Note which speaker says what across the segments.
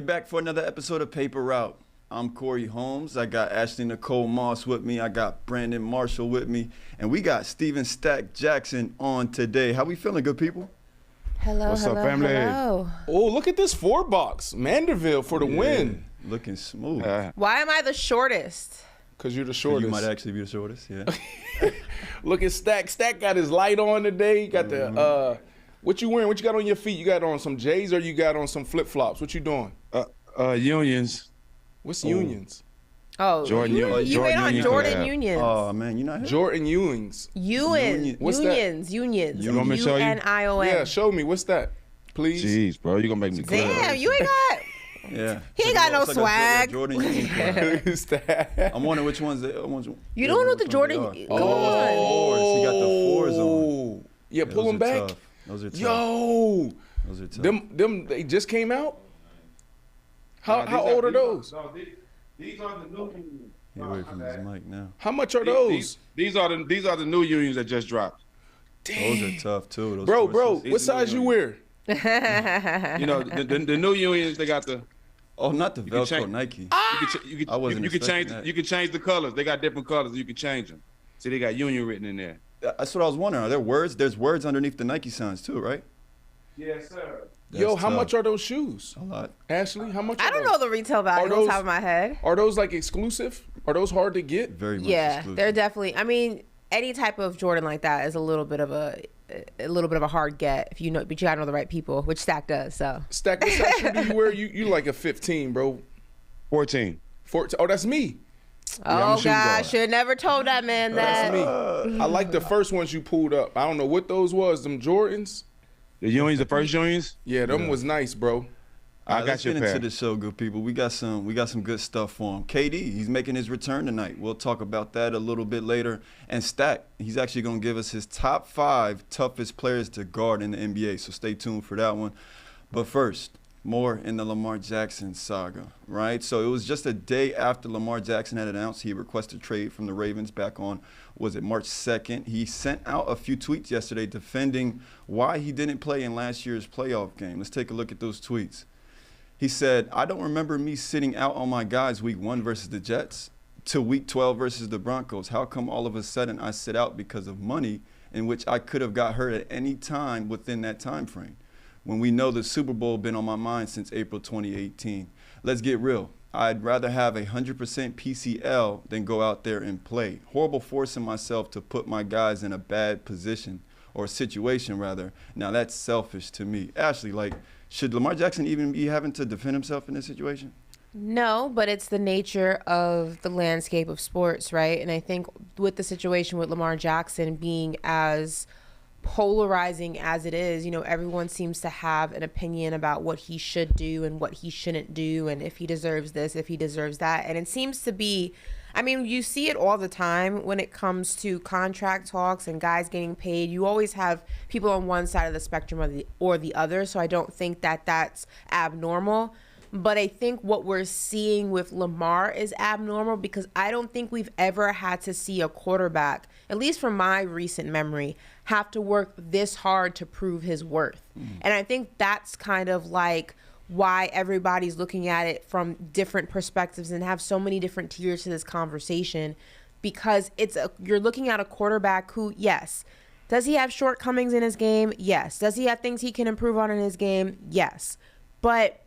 Speaker 1: back for another episode of Paper Route. I'm Corey Holmes. I got Nicole Moss with me. I got Brandon Marshall with me. And we got Stak Jackson on today. How we feeling, good people?
Speaker 2: Hello,
Speaker 3: What's up, family?
Speaker 2: Hello.
Speaker 4: Oh, look at this 4-box. Manderville for the win.
Speaker 1: Looking smooth.
Speaker 2: Why am I the shortest?
Speaker 4: Because you're the
Speaker 1: So
Speaker 4: shortest.
Speaker 1: you might actually be the shortest, yeah.
Speaker 4: Look at Stak. Stak got his light on today. He got the, what you wearing? What you got on your feet? You got on some J's or you got on some flip-flops? What you doing?
Speaker 3: Unions.
Speaker 4: What's Unions?
Speaker 2: Oh,
Speaker 3: Jordan
Speaker 2: you
Speaker 3: Jordan
Speaker 2: went on
Speaker 3: Unions.
Speaker 2: Jordan Unions.
Speaker 1: Oh, man, you're not here?
Speaker 4: Jordan Ewings. What's that?
Speaker 2: Unions.
Speaker 3: You want me to show you?
Speaker 2: UNION.
Speaker 4: Yeah, show me. What's that? Please.
Speaker 3: Jeez, bro, you gonna make me cry.
Speaker 2: Damn, you ain't got.
Speaker 1: Yeah.
Speaker 2: He ain't got no
Speaker 1: It's like a
Speaker 2: swag.
Speaker 1: Jordan Union card.
Speaker 4: Look at that.
Speaker 1: I'm wondering which ones.
Speaker 2: You don't know what the Jordan. Come on.
Speaker 1: Fours. He got the fours on.
Speaker 4: Oh. Yeah, pull
Speaker 1: Those
Speaker 4: them
Speaker 1: are
Speaker 4: back.
Speaker 1: tough. Those are tough.
Speaker 4: Yo.
Speaker 1: Those are tough.
Speaker 4: Them, they just came out? How
Speaker 3: These
Speaker 4: old are those?
Speaker 3: These are the new.
Speaker 1: He away from his mic now.
Speaker 4: How much are those?
Speaker 3: These are the new unions that just dropped.
Speaker 1: Those are tough too. Those
Speaker 4: Bro,
Speaker 1: fours.
Speaker 4: what size you wear?
Speaker 3: You know, the new unions, they got the.
Speaker 1: Oh, not the
Speaker 3: can
Speaker 1: Velcro
Speaker 3: change-
Speaker 1: Nike.
Speaker 3: You
Speaker 1: I wasn't
Speaker 3: can change.
Speaker 1: expecting that.
Speaker 3: You can change the colors. They got different colors. You can change them. See, they got union written in there.
Speaker 1: That's what I was wondering. Are there words? There's words underneath the Nike signs too, right?
Speaker 3: Yes, sir.
Speaker 4: Yo,
Speaker 1: That's
Speaker 4: how
Speaker 1: tough.
Speaker 4: much are those shoes?
Speaker 1: A lot.
Speaker 4: Ashley, how much
Speaker 2: I
Speaker 4: are
Speaker 2: don't
Speaker 4: those?
Speaker 2: know the retail value
Speaker 4: Are
Speaker 2: on
Speaker 4: those-
Speaker 2: top of my head.
Speaker 4: Are those like exclusive? Are those hard to get?
Speaker 1: Very much
Speaker 2: Yeah,
Speaker 1: exclusive.
Speaker 2: they're definitely. I mean, any type of Jordan like that is a little bit of a hard get if you know, but you gotta know the right people, which Stak does. So
Speaker 4: Stak, what size shoe do you wear? You like a 15, bro.
Speaker 3: 14.
Speaker 4: 14. Oh, that's me.
Speaker 3: I'm
Speaker 2: oh
Speaker 3: a shooting
Speaker 2: God,
Speaker 3: guard.
Speaker 2: should have never told that man
Speaker 4: That's
Speaker 2: that.
Speaker 4: me. I like the first ones you pulled up. I don't know what those was. Them Jordans.
Speaker 3: The unions, the first unions.
Speaker 4: Yeah, them was nice, bro.
Speaker 1: All
Speaker 3: I
Speaker 1: right,
Speaker 3: got
Speaker 1: let's
Speaker 3: your
Speaker 1: get
Speaker 3: pair.
Speaker 1: into the show, good people. We got some good stuff for him. KD, he's making his return tonight. We'll talk about that a little bit later. And Stak, he's actually going to give us his top 5 toughest players to guard in the NBA. So stay tuned for that one. But first, more in the Lamar Jackson saga, right? So it was just a day after Lamar Jackson had announced he requested trade from the Ravens back on, was it March 2nd? He sent out a few tweets yesterday defending why he didn't play in last year's playoff game. Let's take a look at those tweets. He said, I don't remember me sitting out on my guys week 1 versus the Jets to week 12 versus the Broncos. How come all of a sudden I sit out because of money in which I could have got hurt at any time within that time frame? When we know the Super Bowl been on my mind since April 2018. Let's get real. I'd rather have 100% PCL than go out there and play. Horrible forcing myself to put my guys in a bad position or situation rather. Now that's selfish to me. Ashley, should Lamar Jackson even be having to defend himself in this situation?
Speaker 2: No, but it's the nature of the landscape of sports, right? And I think with the situation with Lamar Jackson being as polarizing as it is, everyone seems to have an opinion about what he should do and what he shouldn't do and if he deserves this, if he deserves that. And it seems to be, you see it all the time when it comes to contract talks and guys getting paid. You always have people on one side of the spectrum or the other. So I don't think that that's abnormal. But I think what we're seeing with Lamar is abnormal because I don't think we've ever had to see a quarterback, at least from my recent memory, have to work this hard to prove his worth. And I think that's kind of like why everybody's looking at it from different perspectives and have so many different tiers to this conversation, because you're looking at a quarterback who, yes, does he have shortcomings in his game? Yes. Does he have things he can improve on in his game? Yes. But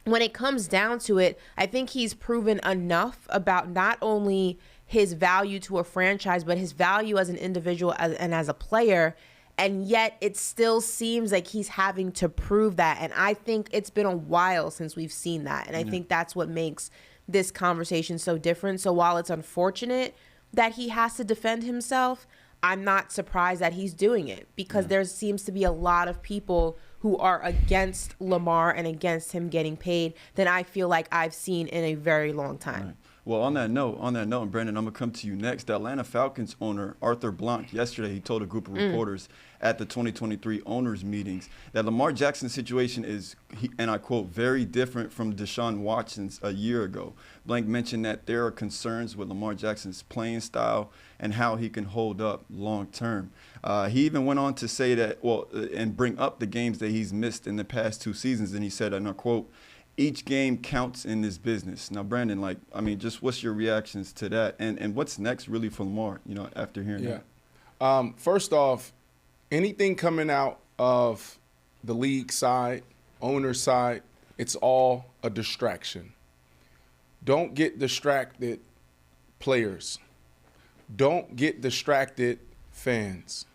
Speaker 2: when it comes down to it, I think he's proven enough about not only his value to a franchise, but his value as an individual and as a player. And yet it still seems like he's having to prove that. And I think it's been a while since we've seen that. And I think that's what makes this conversation so different. So while it's unfortunate that he has to defend himself, I'm not surprised that he's doing it, because there seems to be a lot of people who are against Lamar and against him getting paid than I feel like I've seen in a very long time.
Speaker 1: Right. Well, on that note, and Brandon, I'm going to come to you next. The Atlanta Falcons owner, Arthur Blank, yesterday he told a group of reporters at the 2023 owners meetings that Lamar Jackson's situation is, and I quote, very different from Deshaun Watson's a year ago. Blank mentioned that there are concerns with Lamar Jackson's playing style and how he can hold up long term. He even went on to say that, and bring up the games that he's missed in the past 2 seasons. And he said, and I quote, each game counts in this business. Now, Brandon, just what's your reactions to that? And what's next really for Lamar, after hearing that?
Speaker 4: First off, anything coming out of the league side, owner side, it's all a distraction. Don't get distracted, players. Don't get distracted, fans.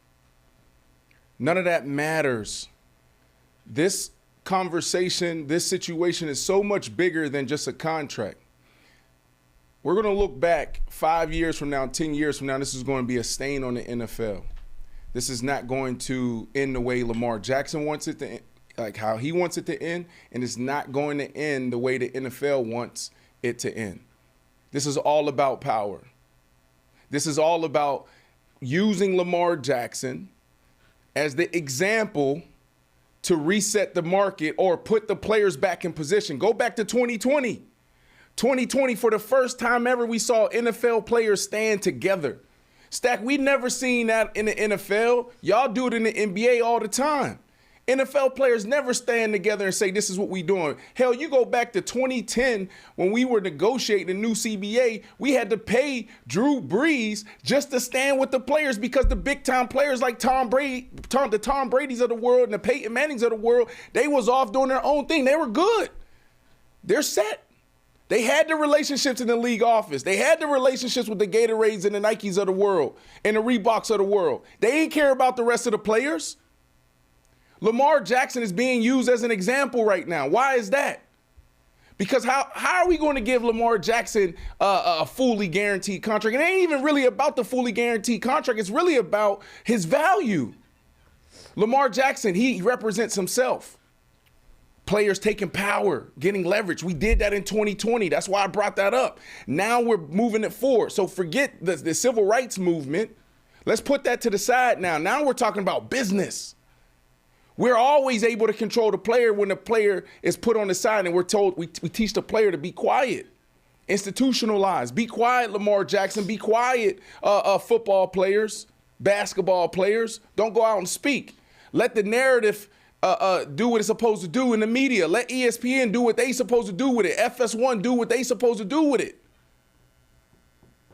Speaker 4: None of that matters. This conversation, this situation is so much bigger than just a contract. We're going to look back 5 years from now, 10 years from now, this is going to be a stain on the NFL. This is not going to end the way Lamar Jackson wants it to end, like how he wants it to end, and it's not going to end the way the NFL wants it to end. This is all about power. This is all about using Lamar Jackson as the example to reset the market or put the players back in position. Go back to 2020. 2020, for the first time ever, we saw NFL players stand together. Stak, we never seen that in the NFL. Y'all do it in the NBA all the time. NFL players never stand together and say, this is what we doing. Hell, you go back to 2010 when we were negotiating the new CBA, we had to pay Drew Brees just to stand with the players because the big-time players like Tom Brady, the Tom Brady's of the world and the Peyton Mannings of the world, they was off doing their own thing. They were good. They're set. They had the relationships in the league office. They had the relationships with the Gatorades and the Nikes of the world and the Reeboks of the world. They ain't care about the rest of the players. Lamar Jackson is being used as an example right now. Why is that? Because how are we going to give Lamar Jackson a fully guaranteed contract? It ain't even really about the fully guaranteed contract. It's really about his value. Lamar Jackson, he represents himself. Players taking power, getting leverage. We did that in 2020. That's why I brought that up. Now we're moving it forward. So forget the civil rights movement. Let's put that to the side now. Now we're talking about business. We're always able to control the player when the player is put on the side and we're told, we teach the player to be quiet, institutionalized. Be quiet, Lamar Jackson. Be quiet, football players, basketball players. Don't go out and speak. Let the narrative do what it's supposed to do in the media. Let ESPN do what they supposed to do with it. FS1 do what they supposed to do with it.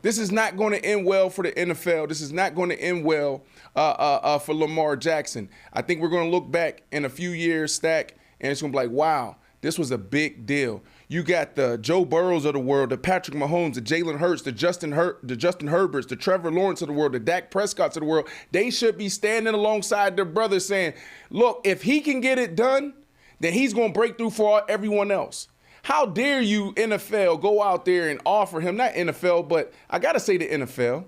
Speaker 4: This is not going to end well for the NFL. This is not going to end well for Lamar Jackson. I think we're going to look back in a few years, Stak, and it's going to be like, wow, this was a big deal. You got the Joe Burrows of the world, the Patrick Mahomes, the Jalen Hurts, the Justin Herberts, the Trevor Lawrence of the world, the Dak Prescotts of the world. They should be standing alongside their brothers saying, look, if he can get it done, then he's going to break through for everyone else. How dare you, NFL, go out there and offer him, not NFL, but I got to say the NFL,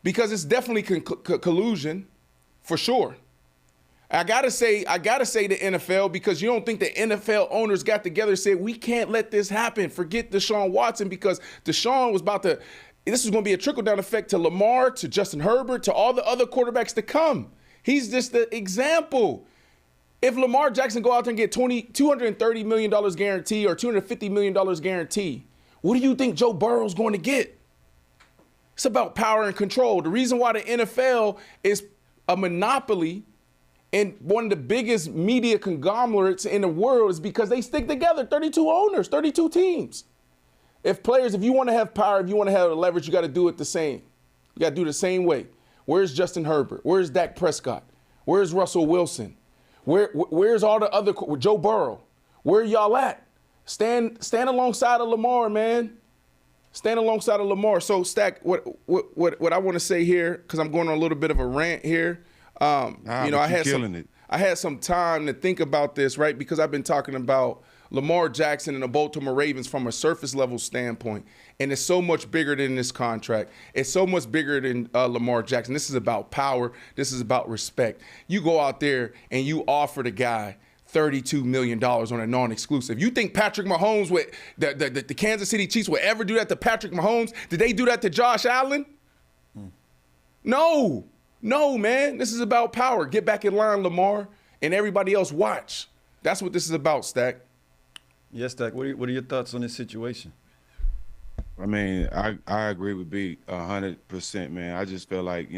Speaker 4: because it's definitely collusion for sure. I gotta say the NFL, because you don't think the NFL owners got together and said, we can't let this happen. Forget Deshaun Watson, because Deshaun was this was going to be a trickle-down effect to Lamar, to Justin Herbert, to all the other quarterbacks to come. He's just the example. If Lamar Jackson go out there and get $230 million guarantee or $250 million guarantee, what do you think Joe Burrow's going to get? It's about power and control. The reason why the NFL is a monopoly and one of the biggest media conglomerates in the world is because they stick together, 32 owners, 32 teams. If you want to have power, if you want to have leverage, you got to do it the same. You got to do it the same way. Where's Justin Herbert? Where's Dak Prescott? Where's Russell Wilson? Where's all the other, Joe Burrow? Where y'all at? Stand alongside of Lamar, man. Stand alongside of Lamar. So, Stak, what I want to say here, because I'm going on a little bit of a rant here. I had some time to think about this, right? Because I've been talking about Lamar Jackson and the Baltimore Ravens from a surface level standpoint. And it's so much bigger than this contract. It's so much bigger than Lamar Jackson. This is about power. This is about respect. You go out there and you offer the guy $32 million on a non-exclusive. You think Patrick Mahomes with the Kansas City Chiefs would ever do that to Patrick Mahomes? Did they do that to Josh Allen? No, man. This is about power. Get back in line, Lamar, and everybody else watch. That's what this is about, Stak.
Speaker 1: Yes, Stak. What are your thoughts on this situation?
Speaker 3: I mean, I agree with B 100%, man. I just feel like,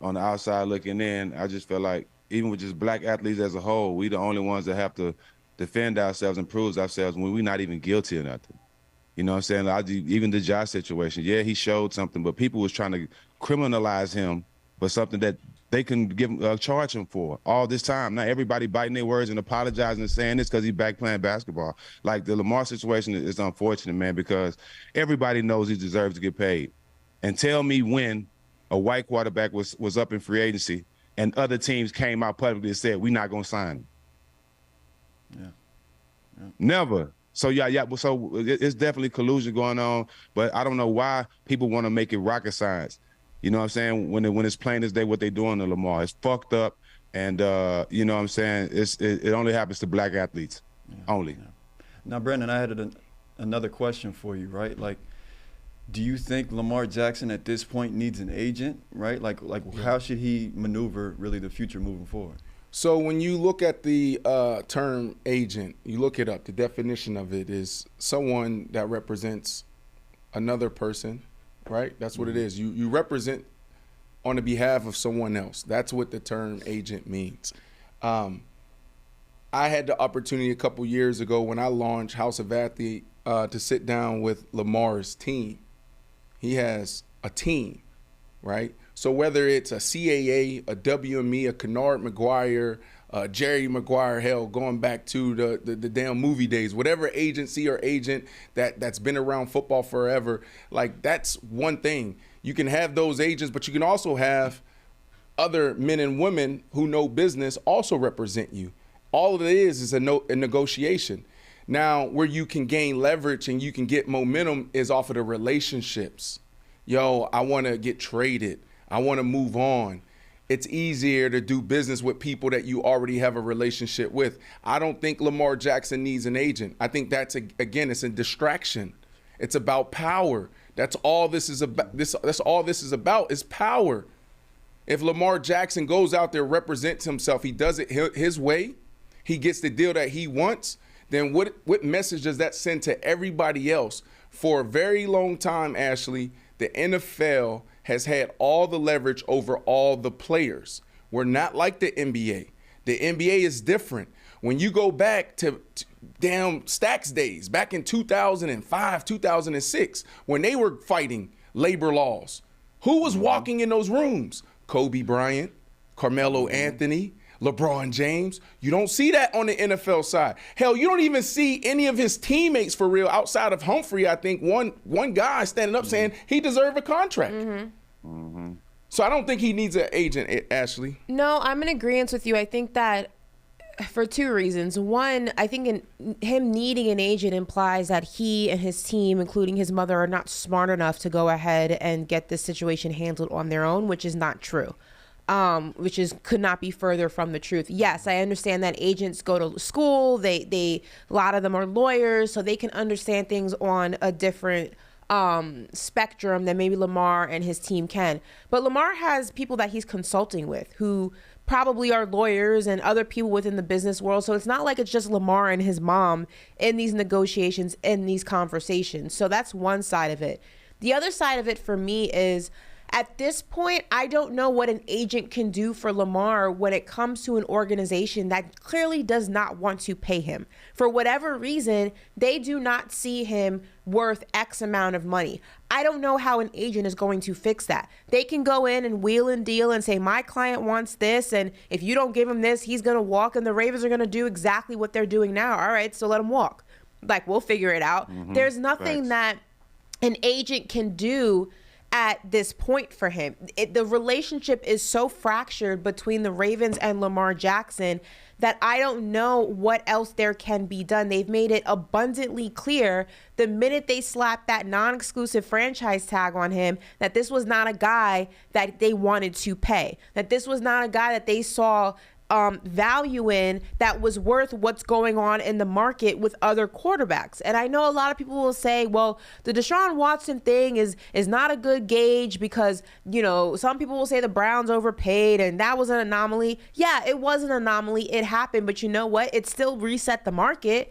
Speaker 3: on the outside looking in, I just feel like even with just black athletes as a whole, we the only ones that have to defend ourselves and prove ourselves when we're not even guilty of nothing. You know what I'm saying? Even the Josh situation, yeah, he showed something, but people was trying to criminalize him for something that they can charge him for all this time. Now everybody biting their words and apologizing and saying this because he's back playing basketball. Like the Lamar situation is unfortunate, man, because everybody knows he deserves to get paid. And tell me when a white quarterback was up in free agency and other teams came out publicly and said, we're not going to sign him. Yeah. Never. So, so it's definitely collusion going on, but I don't know why people want to make it rocket science. You know what I'm saying? When it's plain as day what they're doing to Lamar. It's fucked up, and you know what I'm saying? It only happens to black athletes, only.
Speaker 1: Yeah. Now, Brandon, I had another question for you, right? Like, do you think Lamar Jackson at this point needs an agent, right? Like how should he maneuver really the future moving forward?
Speaker 4: So when you look at the term agent, you look it up. The definition of it is someone that represents another person, right? That's what it is. You represent on the behalf of someone else. That's what the term agent means. I had the opportunity a couple years ago when I launched House of Athlete to sit down with Lamar's team. He has a team, right? So whether it's a CAA, a WME, a Kennard McGuire, Jerry Maguire, hell, going back to the damn movie days, whatever agency or agent that's been around football forever, like that's one thing. You can have those agents, but you can also have other men and women who know business also represent you. All it is a negotiation. Now, where you can gain leverage and you can get momentum is off of the relationships. Yo, I want to get traded. I want to move on. It's easier to do business with people that you already have a relationship with. I don't think Lamar Jackson needs an agent. I think it's a distraction. It's about power. That's all this is about. That's all this is about is power. If Lamar Jackson goes out there, represents himself, he does it his way, he gets the deal that he wants, then what message does that send to everybody else? For a very long time, Ashley, the NFL has had all the leverage over all the players. We're not like the NBA. The NBA is different. When you go back to damn Stak's days, back in 2005, 2006, when they were fighting labor laws, who was walking in those rooms? Kobe Bryant, Carmelo Anthony, LeBron James. You don't see that on the NFL side. Hell, you don't even see any of his teammates for real outside of Humphrey. I think one guy standing up saying he deserved a contract. So I don't think he needs an agent, Ashley.
Speaker 2: No, I'm in agreement with you. I think that for two reasons. One, I think him needing an agent implies that he and his team, including his mother, are not smart enough to go ahead and get this situation handled on their own, which is not true. Could not be further from the truth. Yes, I understand that agents go to school. They a lot of them are lawyers, so they can understand things on a different spectrum than maybe Lamar and his team can. But Lamar has people that he's consulting with who probably are lawyers and other people within the business world. So it's not like it's just Lamar and his mom in these negotiations, in these conversations. So that's one side of it. The other side of it for me is, at this point, I don't know what an agent can do for Lamar when it comes to an organization that clearly does not want to pay him. For whatever reason, they do not see him worth X amount of money. I don't know how an agent is going to fix that. They can go in and wheel and deal and say, my client wants this, and if you don't give him this, he's going to walk, and the Ravens are going to do exactly what they're doing now. All right, so let him walk. Like, we'll figure it out. There's nothing that an agent can do at this point for him. The relationship is so fractured between the Ravens and Lamar Jackson that I don't know what else there can be done. They've made it abundantly clear the minute they slapped that non-exclusive franchise tag on him that this was not a guy that they wanted to pay, that this was not a guy that they saw value in that was worth what's going on in the market with other quarterbacks. And I know a lot of people will say, well, the Deshaun Watson thing is not a good gauge because, you know, some people will say the Browns overpaid and that was an anomaly. Yeah, it was an anomaly. It happened. But you know what? It still reset the market.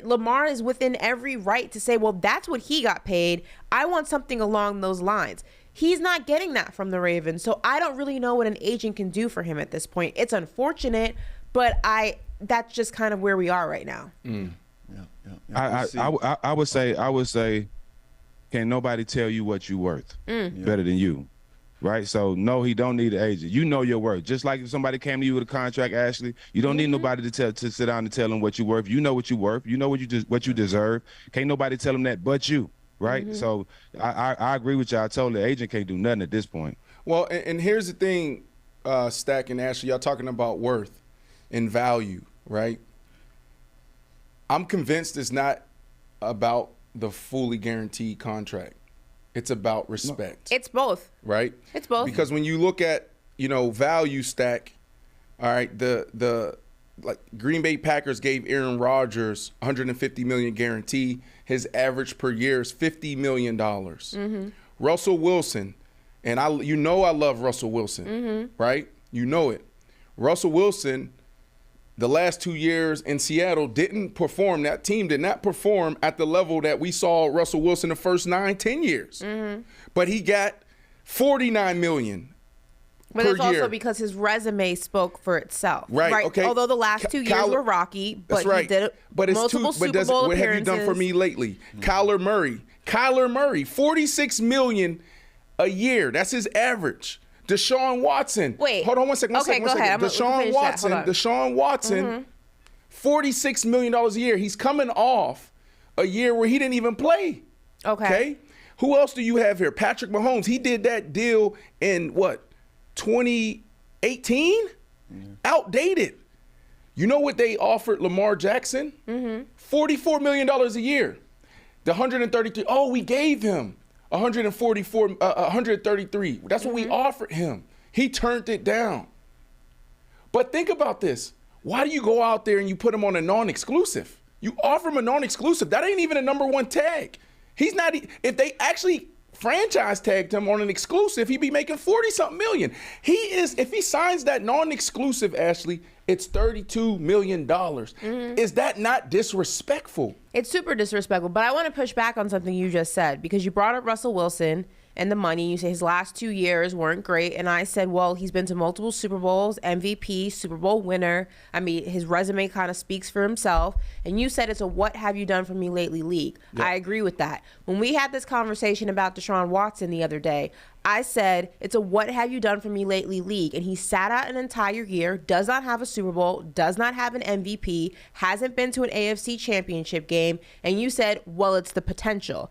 Speaker 2: Lamar is within every right to say, well, that's what he got paid. I want something along those lines. He's not getting that from the Ravens, so I don't really know what an agent can do for him at this point. It's unfortunate, but that's just kind of where we are right now.
Speaker 3: I would say, can nobody tell you what you're worth better than you? Right? So, no, he don't need an agent. You know your worth. Just like if somebody came to you with a contract, Ashley, you don't need nobody to sit down and tell them what you're worth. You know what you're worth. You know what you deserve. Can't nobody tell them that but you, right? So I agree with y'all. Totally. The agent can't do nothing at this point.
Speaker 4: Well, and here's the thing, Stak and Ashley, y'all talking about worth and value, right? I'm convinced it's not about the fully guaranteed contract. It's about respect.
Speaker 2: It's both.
Speaker 4: Right?
Speaker 2: It's both.
Speaker 4: Because when you look at, value Stak, all right, the Green Bay Packers gave Aaron Rodgers $150 million guarantee. His average per year is $50 million. Russell Wilson, and I love Russell Wilson, right? You know it. Russell Wilson, the last 2 years in Seattle didn't perform. That team did not perform at the level that we saw Russell Wilson the first 9-10 years. But he got $49 million
Speaker 2: But
Speaker 4: per
Speaker 2: it's also
Speaker 4: year.
Speaker 2: because his resume spoke for itself.
Speaker 4: Right, okay.
Speaker 2: Although the last 2 years were rocky, but
Speaker 4: That's right.
Speaker 2: he did multiple Super Bowl
Speaker 4: what
Speaker 2: appearances.
Speaker 4: have you done for me lately? Kyler Murray, $46 million a year. That's his average. Deshaun Watson.
Speaker 2: Wait.
Speaker 4: Hold on one second.
Speaker 2: Okay, go ahead.
Speaker 4: Deshaun Watson, $46 million a year. He's coming off a year where he didn't even play. Okay. Who else do you have here? Patrick Mahomes. He did that deal in 2018? Outdated. You know what they offered Lamar Jackson? $44 million a year. The 133. Oh, we gave him 133. That's what we offered him. He turned it down. But think about this. Why do you go out there and you put him on a non-exclusive? You offer him a non-exclusive. That ain't even a number one tag. He's not. If they actually franchise tagged him on an exclusive, he'd be making 40-something million. He is. If he signs that non-exclusive, Ashley, it's $32 million. Is that not disrespectful?
Speaker 2: It's super disrespectful, but I want to push back on something you just said, because you brought up Russell Wilson and the money. You say his last 2 years weren't great, and I said, well, he's been to multiple Super Bowls, MVP, Super Bowl winner. I mean, his resume kind of speaks for himself, and you said it's a what have you done for me lately league. Yep. I agree with that. When we had this conversation about Deshaun Watson the other day, I said it's a what have you done for me lately league, and he sat out an entire year, does not have a Super Bowl, does not have an MVP, hasn't been to an AFC championship game, and you said, well, it's the potential.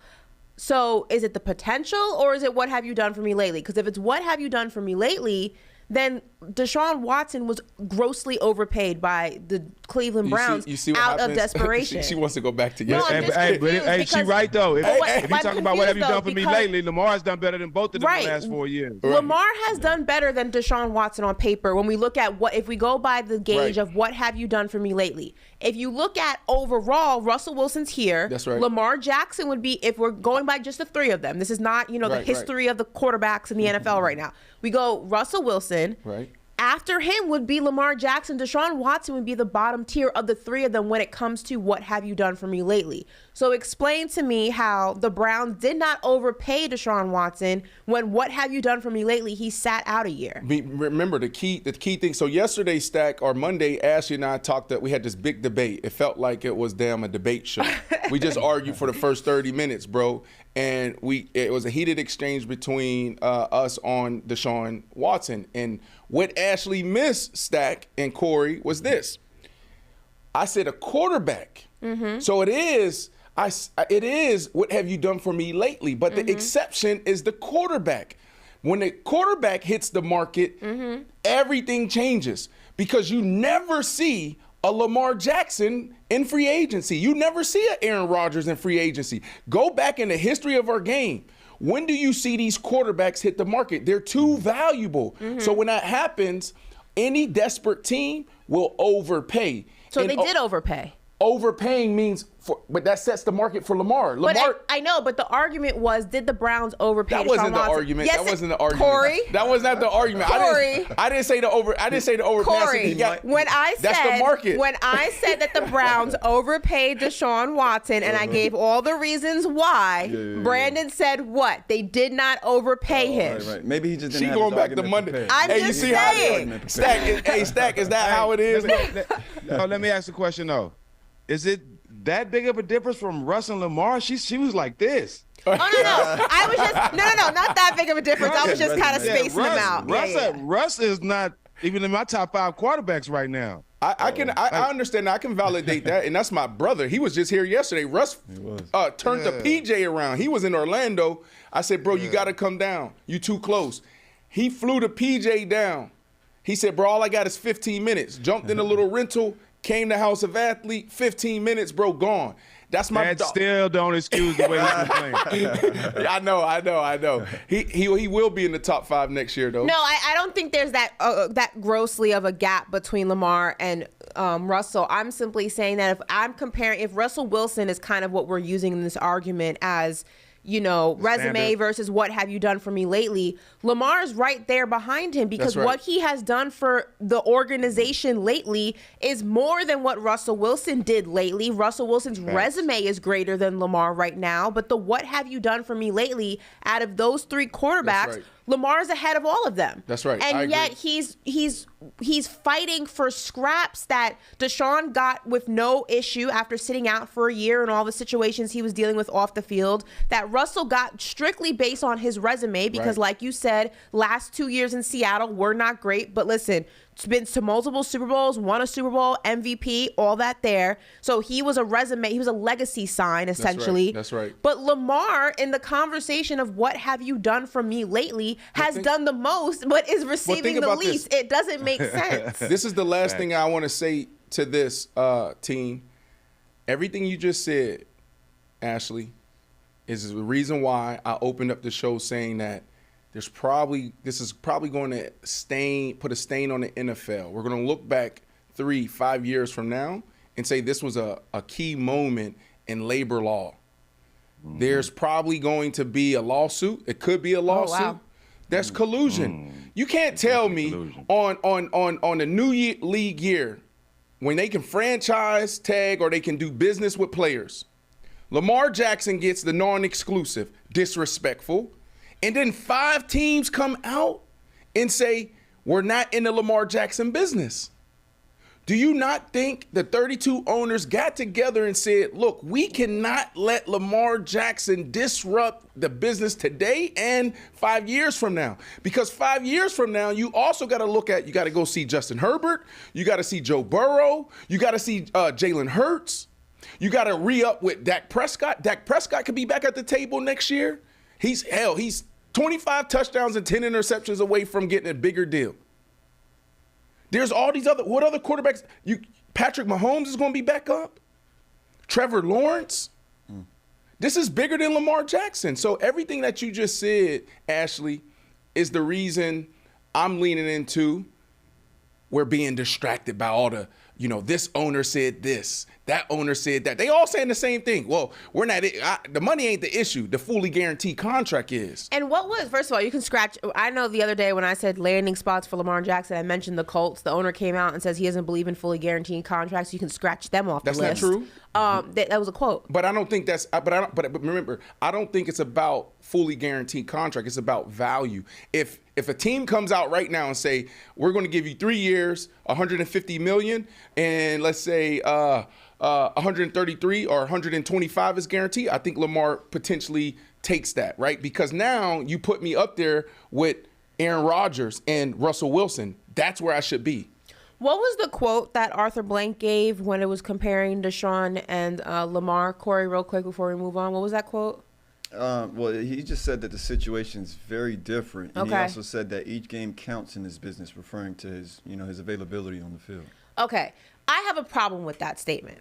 Speaker 2: So is it the potential, or is it what have you done for me lately? Because if it's what have you done for me lately, then Deshaun Watson was grossly overpaid by the Cleveland Browns out of desperation.
Speaker 4: she wants to go back to
Speaker 2: No,
Speaker 3: Hey, she right though. If you talking about what have you done for me lately, Lamar's done better than both of them in the last 4 years.
Speaker 2: Right. Lamar has done better than Deshaun Watson on paper when we look at if we go by the gauge of what have you done for me lately. If you look at overall, Russell Wilson's here.
Speaker 4: That's right.
Speaker 2: Lamar Jackson would be, if we're going by just the three of them. This is not, the history of the quarterbacks in the NFL right now. We go Russell Wilson.
Speaker 4: Right.
Speaker 2: After him would be Lamar Jackson. Deshaun Watson would be the bottom tier of the three of them when it comes to what have you done for me lately. So explain to me how the Browns did not overpay Deshaun Watson when what have you done for me lately, he sat out a year.
Speaker 4: Remember the key thing. So yesterday, Stak, or Monday, Ashley and I talked that we had this big debate. It felt like it was a debate show. We just argued for the first 30 minutes, bro. And it was a heated exchange between us on Deshaun Watson. And what Ashley missed, Stak and Corey, was this. I said a quarterback. So it is what have you done for me lately? But the exception is the quarterback. When the quarterback hits the market, everything changes, because you never see a Lamar Jackson in free agency. You never see an Aaron Rodgers in free agency. Go back in the history of our game. When do you see these quarterbacks hit the market? They're too valuable. So when that happens, any desperate team will overpay.
Speaker 2: So they did overpay.
Speaker 4: overpaying means but that sets the market for Lamar.
Speaker 2: But I know, but the argument was, did the Browns overpay
Speaker 4: That
Speaker 2: Deshaun
Speaker 4: wasn't the
Speaker 2: Watson?
Speaker 4: argument.
Speaker 2: Yes,
Speaker 4: that wasn't the argument.
Speaker 2: Corey.
Speaker 4: That was not the argument.
Speaker 2: Corey.
Speaker 4: I didn't say the overpassing.
Speaker 2: Corey, that's the market. When I said that the Browns overpaid Deshaun Watson, and I gave all the reasons why, Brandon said what? They did not overpay him.
Speaker 1: Right. Maybe he just didn't have
Speaker 4: going
Speaker 1: his
Speaker 4: back to
Speaker 1: argument
Speaker 4: Monday.
Speaker 1: prepared.
Speaker 2: I'm just saying.
Speaker 4: Stak, is that how it is?
Speaker 3: Let me ask the question though. Is it that big of a difference from Russ and Lamar? She was like this.
Speaker 2: Oh, no. I was just, no, not that big of a difference. I was just kind of spacing them out.
Speaker 3: Russ is not even in my top 5 quarterbacks right now.
Speaker 4: I understand that. I can validate that, and that's my brother. He was just here yesterday. Russ turned the PJ around. He was in Orlando. I said, bro, you got to come down. You too close. He flew the PJ down. He said, bro, all I got is 15 minutes. Jumped in a little rental, came to House of Athlete, 15 minutes, bro, gone. That's my
Speaker 3: That still don't excuse the way he's been playing.
Speaker 4: I know. He will be in the top 5 next year, though.
Speaker 2: No, I don't think there's that grossly of a gap between Lamar and Russell. I'm simply saying that if Russell Wilson is kind of what we're using in this argument as, resume versus what have you done for me lately, Lamar's right there behind him because what he has done for the organization lately is more than what Russell Wilson did lately. Russell Wilson's resume is greater than Lamar right now, but the what have you done for me lately out of those 3 quarterbacks, Lamar's ahead of all of them.
Speaker 4: That's right.
Speaker 2: And yet he's fighting for scraps that Deshaun got with no issue after sitting out for a year and all the situations he was dealing with off the field, that Russell got strictly based on his resume because, like you said, last 2 years in Seattle were not great. But listen, it's been to multiple Super Bowls, won a Super Bowl, MVP, all that there. So he was a resume. He was a legacy sign, essentially.
Speaker 4: That's right.
Speaker 2: But Lamar, in the conversation of what have you done for me lately, has done the most, but is receiving the least. It doesn't make sense.
Speaker 4: This is the last thing I want to say to this team. Everything you just said, Ashley, is the reason why I opened up the show saying that this is probably going to put a stain on the NFL. We're going to look back 3-5 years from now and say this was a key moment in labor law. Mm-hmm. There's probably going to be a lawsuit. It could be a lawsuit. Oh, wow. There's collusion. You can't tell me on the new league year when they can franchise tag or they can do business with players. Lamar Jackson gets the non-exclusive, disrespectful. And then 5 teams come out and say, we're not in the Lamar Jackson business. Do you not think the 32 owners got together and said, look, we cannot let Lamar Jackson disrupt the business today and 5 years from now? Because 5 years from now, you also got to you got to go see Justin Herbert. You got to see Joe Burrow. You got to see Jalen Hurts. You got to re-up with Dak Prescott. Dak Prescott could be back at the table next year. He's 25 touchdowns and 10 interceptions away from getting a bigger deal. There's all these other quarterbacks? Patrick Mahomes is going to be back up. Trevor Lawrence. This is bigger than Lamar Jackson. So everything that you just said, Ashley, is the reason I'm leaning into we're being distracted by all the, this owner said this, that owner said that. They all saying the same thing. Well, we're not, the money ain't the issue. The fully guaranteed contract is.
Speaker 2: And first of all, you can scratch. I know the other day when I said landing spots for Lamar Jackson, I mentioned the Colts. The owner came out and says he doesn't believe in fully guaranteed contracts. You can scratch them off the list.
Speaker 4: That's not true.
Speaker 2: That was a quote.
Speaker 4: But I don't think that's, but remember, I don't think it's about fully guaranteed contract. It's about value. If a team comes out right now and say, we're going to give you 3 years, $150 million, and let's say 133 or 125 is guaranteed, I think Lamar potentially takes that, right? Because now you put me up there with Aaron Rodgers and Russell Wilson. That's where I should be.
Speaker 2: What was the quote that Arthur Blank gave when it was comparing Deshaun and Lamar? Corey, real quick before we move on. What was that quote?
Speaker 1: Well, he just said that the situation is very different. And
Speaker 2: okay.
Speaker 1: He also said that each game counts in his business, referring to his availability on the field.
Speaker 2: Okay. I have a problem with that statement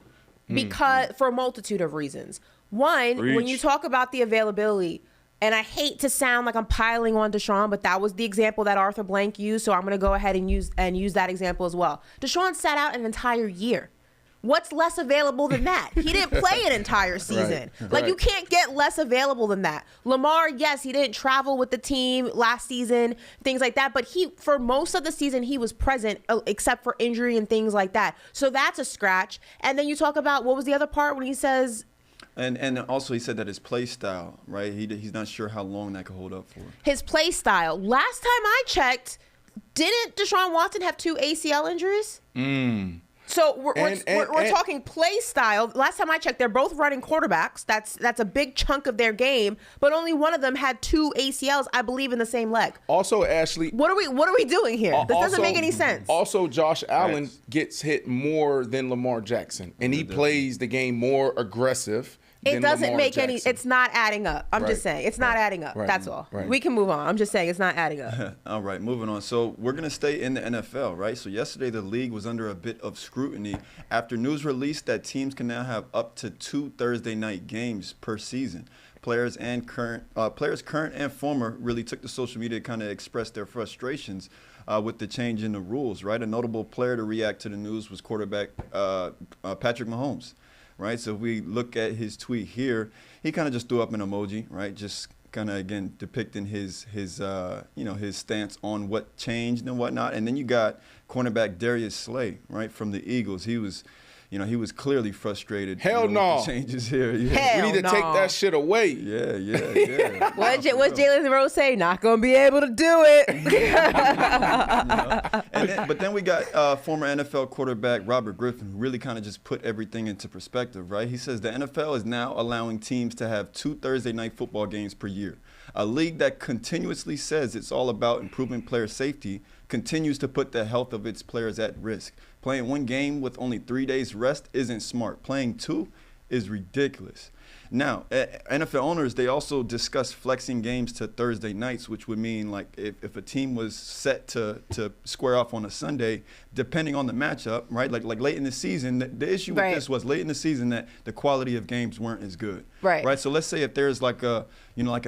Speaker 2: because for a multitude of reasons. One, when you talk about the availability, and I hate to sound like I'm piling on Deshaun, but that was the example that Arthur Blank used, so I'm going to go ahead and use that example as well. Deshaun sat out an entire year. What's less available than that? He didn't play an entire season. Like, you can't get less available than that. Lamar, yes, he didn't travel with the team last season, things like that. But for most of the season, he was present, except for injury and things like that. So that's a scratch. And then you talk about, what was the other part when he says...
Speaker 1: And also he said that his play style, right? He's not sure how long that could hold up for.
Speaker 2: His play style. Last time I checked, didn't Deshaun Watson have 2 ACL injuries? So we're talking play style. Last time I checked, they're both running quarterbacks. That's a big chunk of their game. But only one of them had 2 ACLs, I believe, in the same leg.
Speaker 4: Also, Ashley,
Speaker 2: what are we doing here? This doesn't make any sense.
Speaker 4: Also, Josh Allen gets hit more than Lamar Jackson, and he plays the game more aggressive.
Speaker 2: It doesn't make any. It's not adding up. I'm just saying it's not adding up. That's all. We can move on. I'm just saying it's not adding up.
Speaker 1: All right, moving on. So we're gonna stay in the NFL, right? So yesterday the league was under a bit of scrutiny after news released that teams can now have up to 2 Thursday night games per season. Players current and former really took to social media to kind of express their frustrations with the change in the rules, right? A notable player to react to the news was quarterback Patrick Mahomes. Right, so if we look at his tweet here, he kind of just threw up an emoji, right? Just kind of, again, depicting his stance on what changed and whatnot. And then you got cornerback Darius Slay, right, from the Eagles. He was clearly frustrated.
Speaker 4: Hell no.
Speaker 1: With the changes here. Yeah.
Speaker 2: Hell
Speaker 4: we need to take that shit away.
Speaker 1: Yeah.
Speaker 2: What's Jalen Rose say? Not gonna be able to do it.
Speaker 1: But then we got former NFL quarterback Robert Griffin, who really kind of just put everything into perspective, right? He says the NFL is now allowing teams to have 2 Thursday night football games per year. A league that continuously says it's all about improving player safety continues to put the health of its players at risk. Playing 1 game with only 3 days rest isn't smart. Playing 2 is ridiculous. Now, NFL owners, they also discuss flexing games to Thursday nights, which would mean like if a team was set to square off on a Sunday, depending on the matchup, right? Like late in the season, the issue with this was late in the season that the quality of games weren't as good. Right. So let's say if there's like a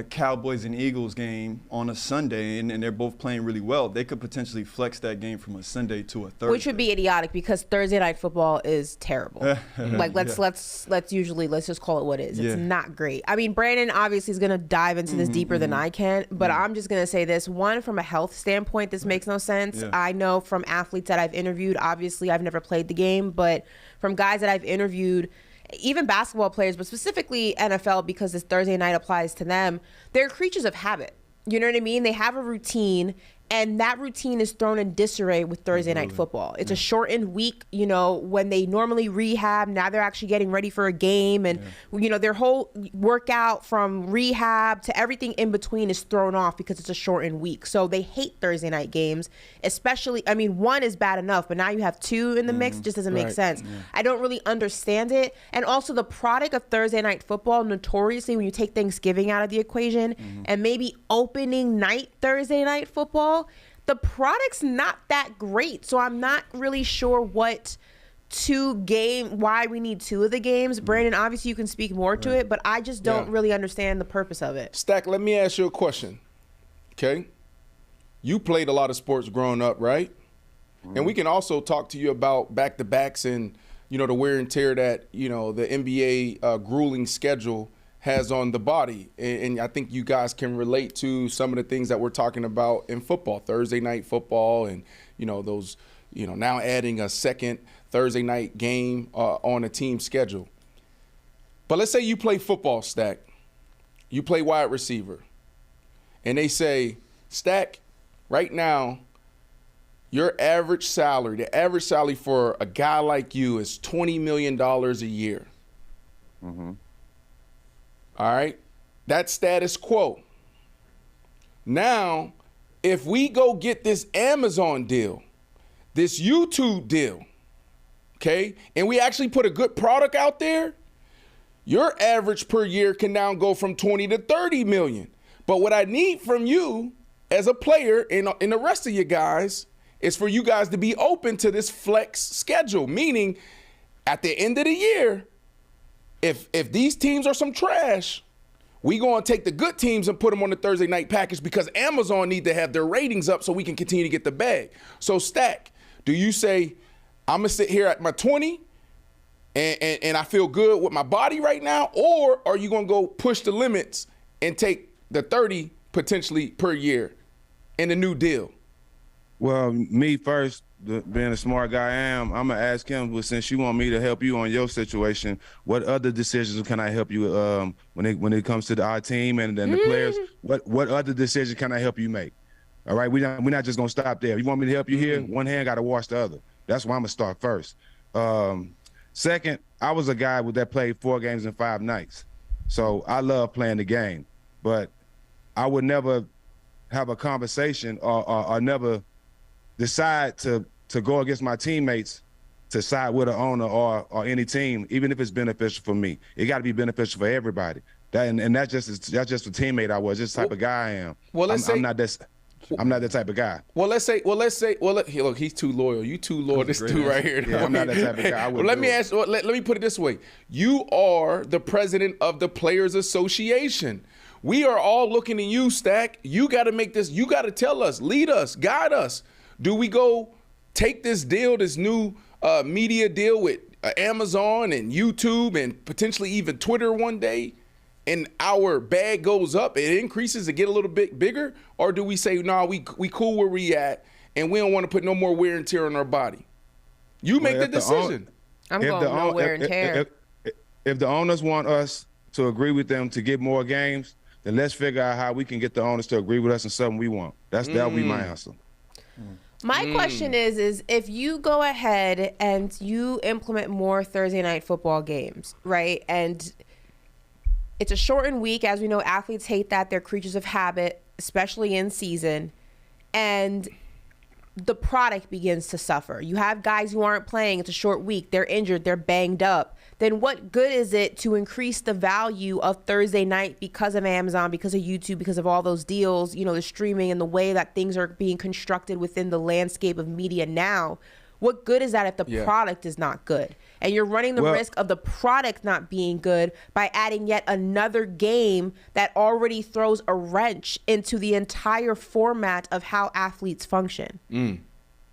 Speaker 1: Cowboys and Eagles game on a Sunday and they're both playing really well, they could potentially flex that game from a Sunday to a Thursday.
Speaker 2: Which would be idiotic because Thursday night football is terrible. Like let's just call it what it is. It's not great. I mean, Brandon obviously is going to dive into this deeper than I can, but I'm just going to say this. One, from a health standpoint, this makes no sense. Yeah. I know from athletes that I've interviewed, obviously I've never played the game, but from guys that I've interviewed, even basketball players, but specifically NFL, because this Thursday night applies to them, they're creatures of habit. You know what I mean? They have a routine, and that routine is thrown in disarray with Thursday night football. It's a shortened week, when they normally rehab, now they're actually getting ready for a game. And, their whole workout from rehab to everything in between is thrown off because it's a shortened week. So they hate Thursday night games, especially, 1 is bad enough, but now you have 2 in the mix, just doesn't make sense. Yeah. I don't really understand it. And also the product of Thursday night football, notoriously, when you take Thanksgiving out of the equation and maybe opening night Thursday night football, the product's not that great. So I'm not really sure why we need 2 of the games. Brandon, obviously you can speak more to it, but I just don't really understand the purpose of it.
Speaker 4: Stak, let me ask you a question. Okay? You played a lot of sports growing up, right? And we can also talk to you about back-to-backs and, the wear and tear that, the NBA grueling schedule has on the body. And I think you guys can relate to some of the things that we're talking about in football, Thursday night football, and, those, now adding a second Thursday night game on a team schedule. But let's say you play football, Stak. You play wide receiver. And they say, Stak, right now, your average salary, the average salary for a guy like you is $20 million a year. All right? That's status quo. Now, if we go get this Amazon deal, this YouTube deal, okay, and we actually put a good product out there, your average per year can now go from 20 to 30 million. But what I need from you as a player and the rest of you guys is for you guys to be open to this flex schedule, meaning at the end of the year, if these teams are some trash, we going to take the good teams and put them on the Thursday night package because Amazon need to have their ratings up so we can continue to get the bag. So, Stak, do you say, I'm going to sit here at my 20 and I feel good with my body right now, or are you going to go push the limits and take the 30 potentially per year in a new deal?
Speaker 3: Well, me first, being a smart guy I am, I'm going to ask him, well, since you want me to help you on your situation, what other decisions can I help you when it comes to our team and the players? What other decision can I help you make? All right, we're not just going to stop there. You want me to help you here? One hand got to wash the other. That's why I'm going to start first. Second, I was a guy that played 4 games in 5 nights. So I love playing the game. But I would never have a conversation or never decide to go against my teammates to side with an owner or any team, even if it's beneficial for me. It got to be beneficial for everybody. That's just the teammate I was, just the type of guy I am.
Speaker 4: Well,
Speaker 3: I'm not that type of guy.
Speaker 4: Look, he's too loyal. You too loyal. This dude right here.
Speaker 3: Yeah, I'm not that type of guy.
Speaker 4: Let me put it this way. You are the president of the Players Association. We are all looking at you, Stak. You got to make this. You got to tell us, lead us, guide us. Do we go take this deal, this new media deal with Amazon and YouTube and potentially even Twitter one day, and our bag goes up, it increases to get a little bit bigger? Or do we say, nah, we cool where we at, and we don't want to put no more wear and tear on our body? You make the decision.
Speaker 2: I'm going no wear and tear.
Speaker 3: If the owners want us to agree with them to get more games, then let's figure out how we can get the owners to agree with us in something we want. That'll be my answer.
Speaker 2: My question is if you go ahead and you implement more Thursday night football games, right? And it's a shortened week. As we know, athletes hate that. They're creatures of habit, especially in season. And the product begins to suffer. You have guys who aren't playing. It's a short week. They're injured. They're banged up. Then what good is it to increase the value of Thursday night because of Amazon, because of YouTube, because of all those deals, the streaming and the way that things are being constructed within the landscape of media now? What good is that if the product is not good? And you're running the risk of the product not being good by adding yet another game that already throws a wrench into the entire format of how athletes function.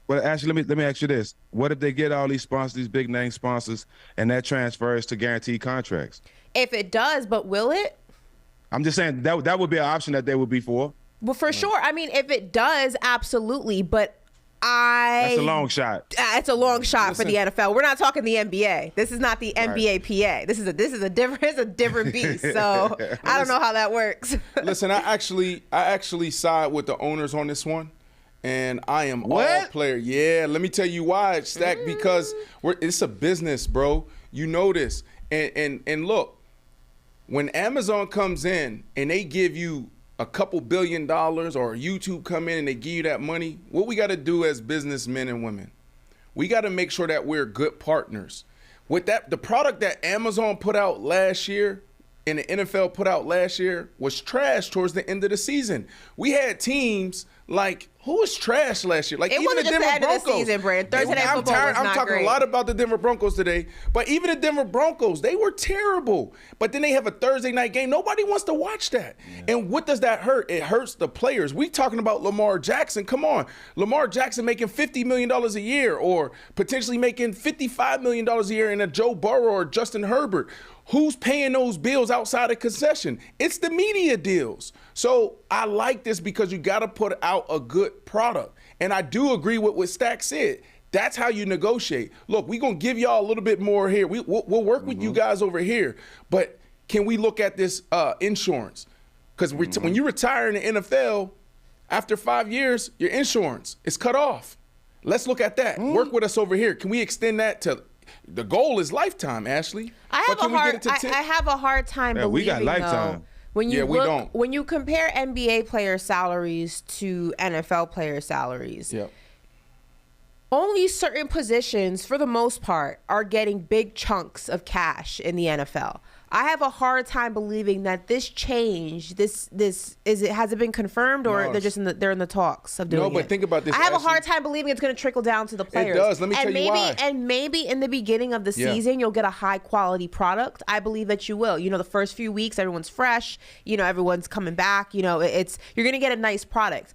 Speaker 3: Well, actually, let me ask you this. What if they get all these sponsors, these big name sponsors, and that transfers to guaranteed contracts?
Speaker 2: If it does, but will it?
Speaker 3: I'm just saying that would be an option that they would be for.
Speaker 2: Well, for sure. I mean, if it does, absolutely. But that's
Speaker 3: a long shot.
Speaker 2: It's a long shot for the NFL. We're not talking the NBA. This is not the NBA PA. This is a different beast. So I don't know how that works.
Speaker 4: Listen, I actually side with the owners on this one. And I am all player. Yeah, let me tell you why, Stak, because it's a business, bro. You know this. And look, when Amazon comes in and they give you a couple $1 billion, or YouTube come in and they give you that money, what we got to do as businessmen and women, we got to make sure that we're good partners. With that, the product that Amazon put out last year and the NFL put out last year was trash towards the end of the season. We had teams like, who was trash last year? Like,
Speaker 2: it
Speaker 4: even
Speaker 2: wasn't
Speaker 4: the
Speaker 2: just
Speaker 4: Denver
Speaker 2: the end of the
Speaker 4: Broncos.
Speaker 2: season, Brand. Thursday night football was not
Speaker 4: I'm talking
Speaker 2: great.
Speaker 4: a lot about the Denver Broncos today, but even the Denver Broncos, they were terrible. But then they have a Thursday night game. Nobody wants to watch that. Yeah. And what does that hurt? It hurts the players. We talking about Lamar Jackson. Come on. Lamar Jackson making $50 million a year, or potentially making $55 million a year in a Joe Burrow or Justin Herbert. Who's paying those bills outside of concession? It's the media deals. So I like this because you got to put out a good product. And I do agree with what Stak said. That's how you negotiate. Look, we're going to give y'all a little bit more here. We'll work with you guys over here. But can we look at this insurance? Because when you retire in the NFL, after 5 years, your insurance is cut off. Let's look at that. Work with us over here. Can we extend that to – the goal is lifetime, Ashley.
Speaker 2: I have a hard time believing,
Speaker 3: we got lifetime.
Speaker 2: Though, when you compare NBA player salaries to NFL player salaries, only certain positions, for the most part, are getting big chunks of cash in the NFL. I have a hard time believing that this change, has it been confirmed, or they're in the talks of doing it?
Speaker 4: No, but think about this.
Speaker 2: I have a hard time believing it's going to trickle down to the players.
Speaker 4: It does. Let me tell you why.
Speaker 2: And maybe in the beginning of the season, you'll get a high quality product. I believe that you will. The first few weeks, everyone's fresh. Everyone's coming back. You're going to get a nice product.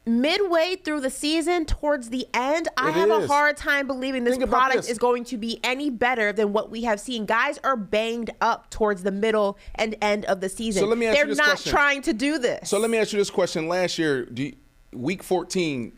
Speaker 2: midway through the season, towards the end, I have a hard time believing this product is going to be any better than what we have seen. Guys are banged up towards the middle and end of the season.
Speaker 4: So let me ask
Speaker 2: They're
Speaker 4: you this
Speaker 2: not
Speaker 4: question.
Speaker 2: trying to do this.
Speaker 4: So let me ask you this question. Last year, week 14,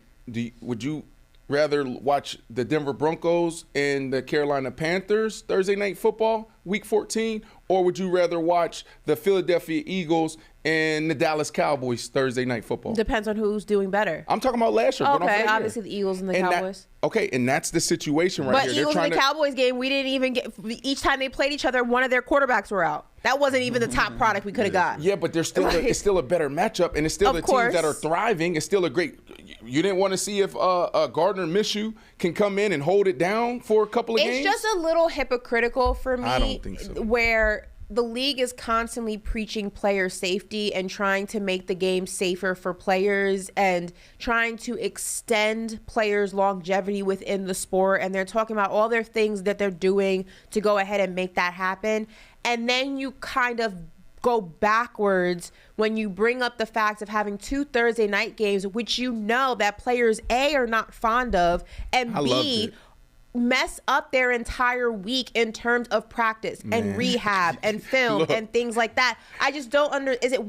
Speaker 4: would you rather watch the Denver Broncos and the Carolina Panthers Thursday night football, week 14, or would you rather watch the Philadelphia Eagles and the Dallas Cowboys Thursday night football?
Speaker 2: Depends on who's doing better.
Speaker 4: I'm talking about last year.
Speaker 2: Okay, obviously the Eagles and the Cowboys.
Speaker 4: And that's the situation right
Speaker 2: but
Speaker 4: here.
Speaker 2: But Eagles and the Cowboys game, we didn't even get – each time they played each other, one of their quarterbacks were out. That wasn't even the top product we could have got.
Speaker 4: Yeah, but there's still it's still a better matchup, and it's still the teams that are thriving. It's still a great – you didn't want to see if Gardner Minshew can come in and hold it down for a couple of games?
Speaker 2: It's just a little hypocritical for me.
Speaker 4: I don't think so.
Speaker 2: Where – the league is constantly preaching player safety and trying to make the game safer for players and trying to extend players' longevity within the sport. And they're talking about all their things that they're doing to go ahead and make that happen. And then you kind of go backwards when you bring up the fact of having 2 Thursday night games, which you know that players, A, are not fond of, and B, mess up their entire week in terms of practice and rehab and film and things like that. I just don't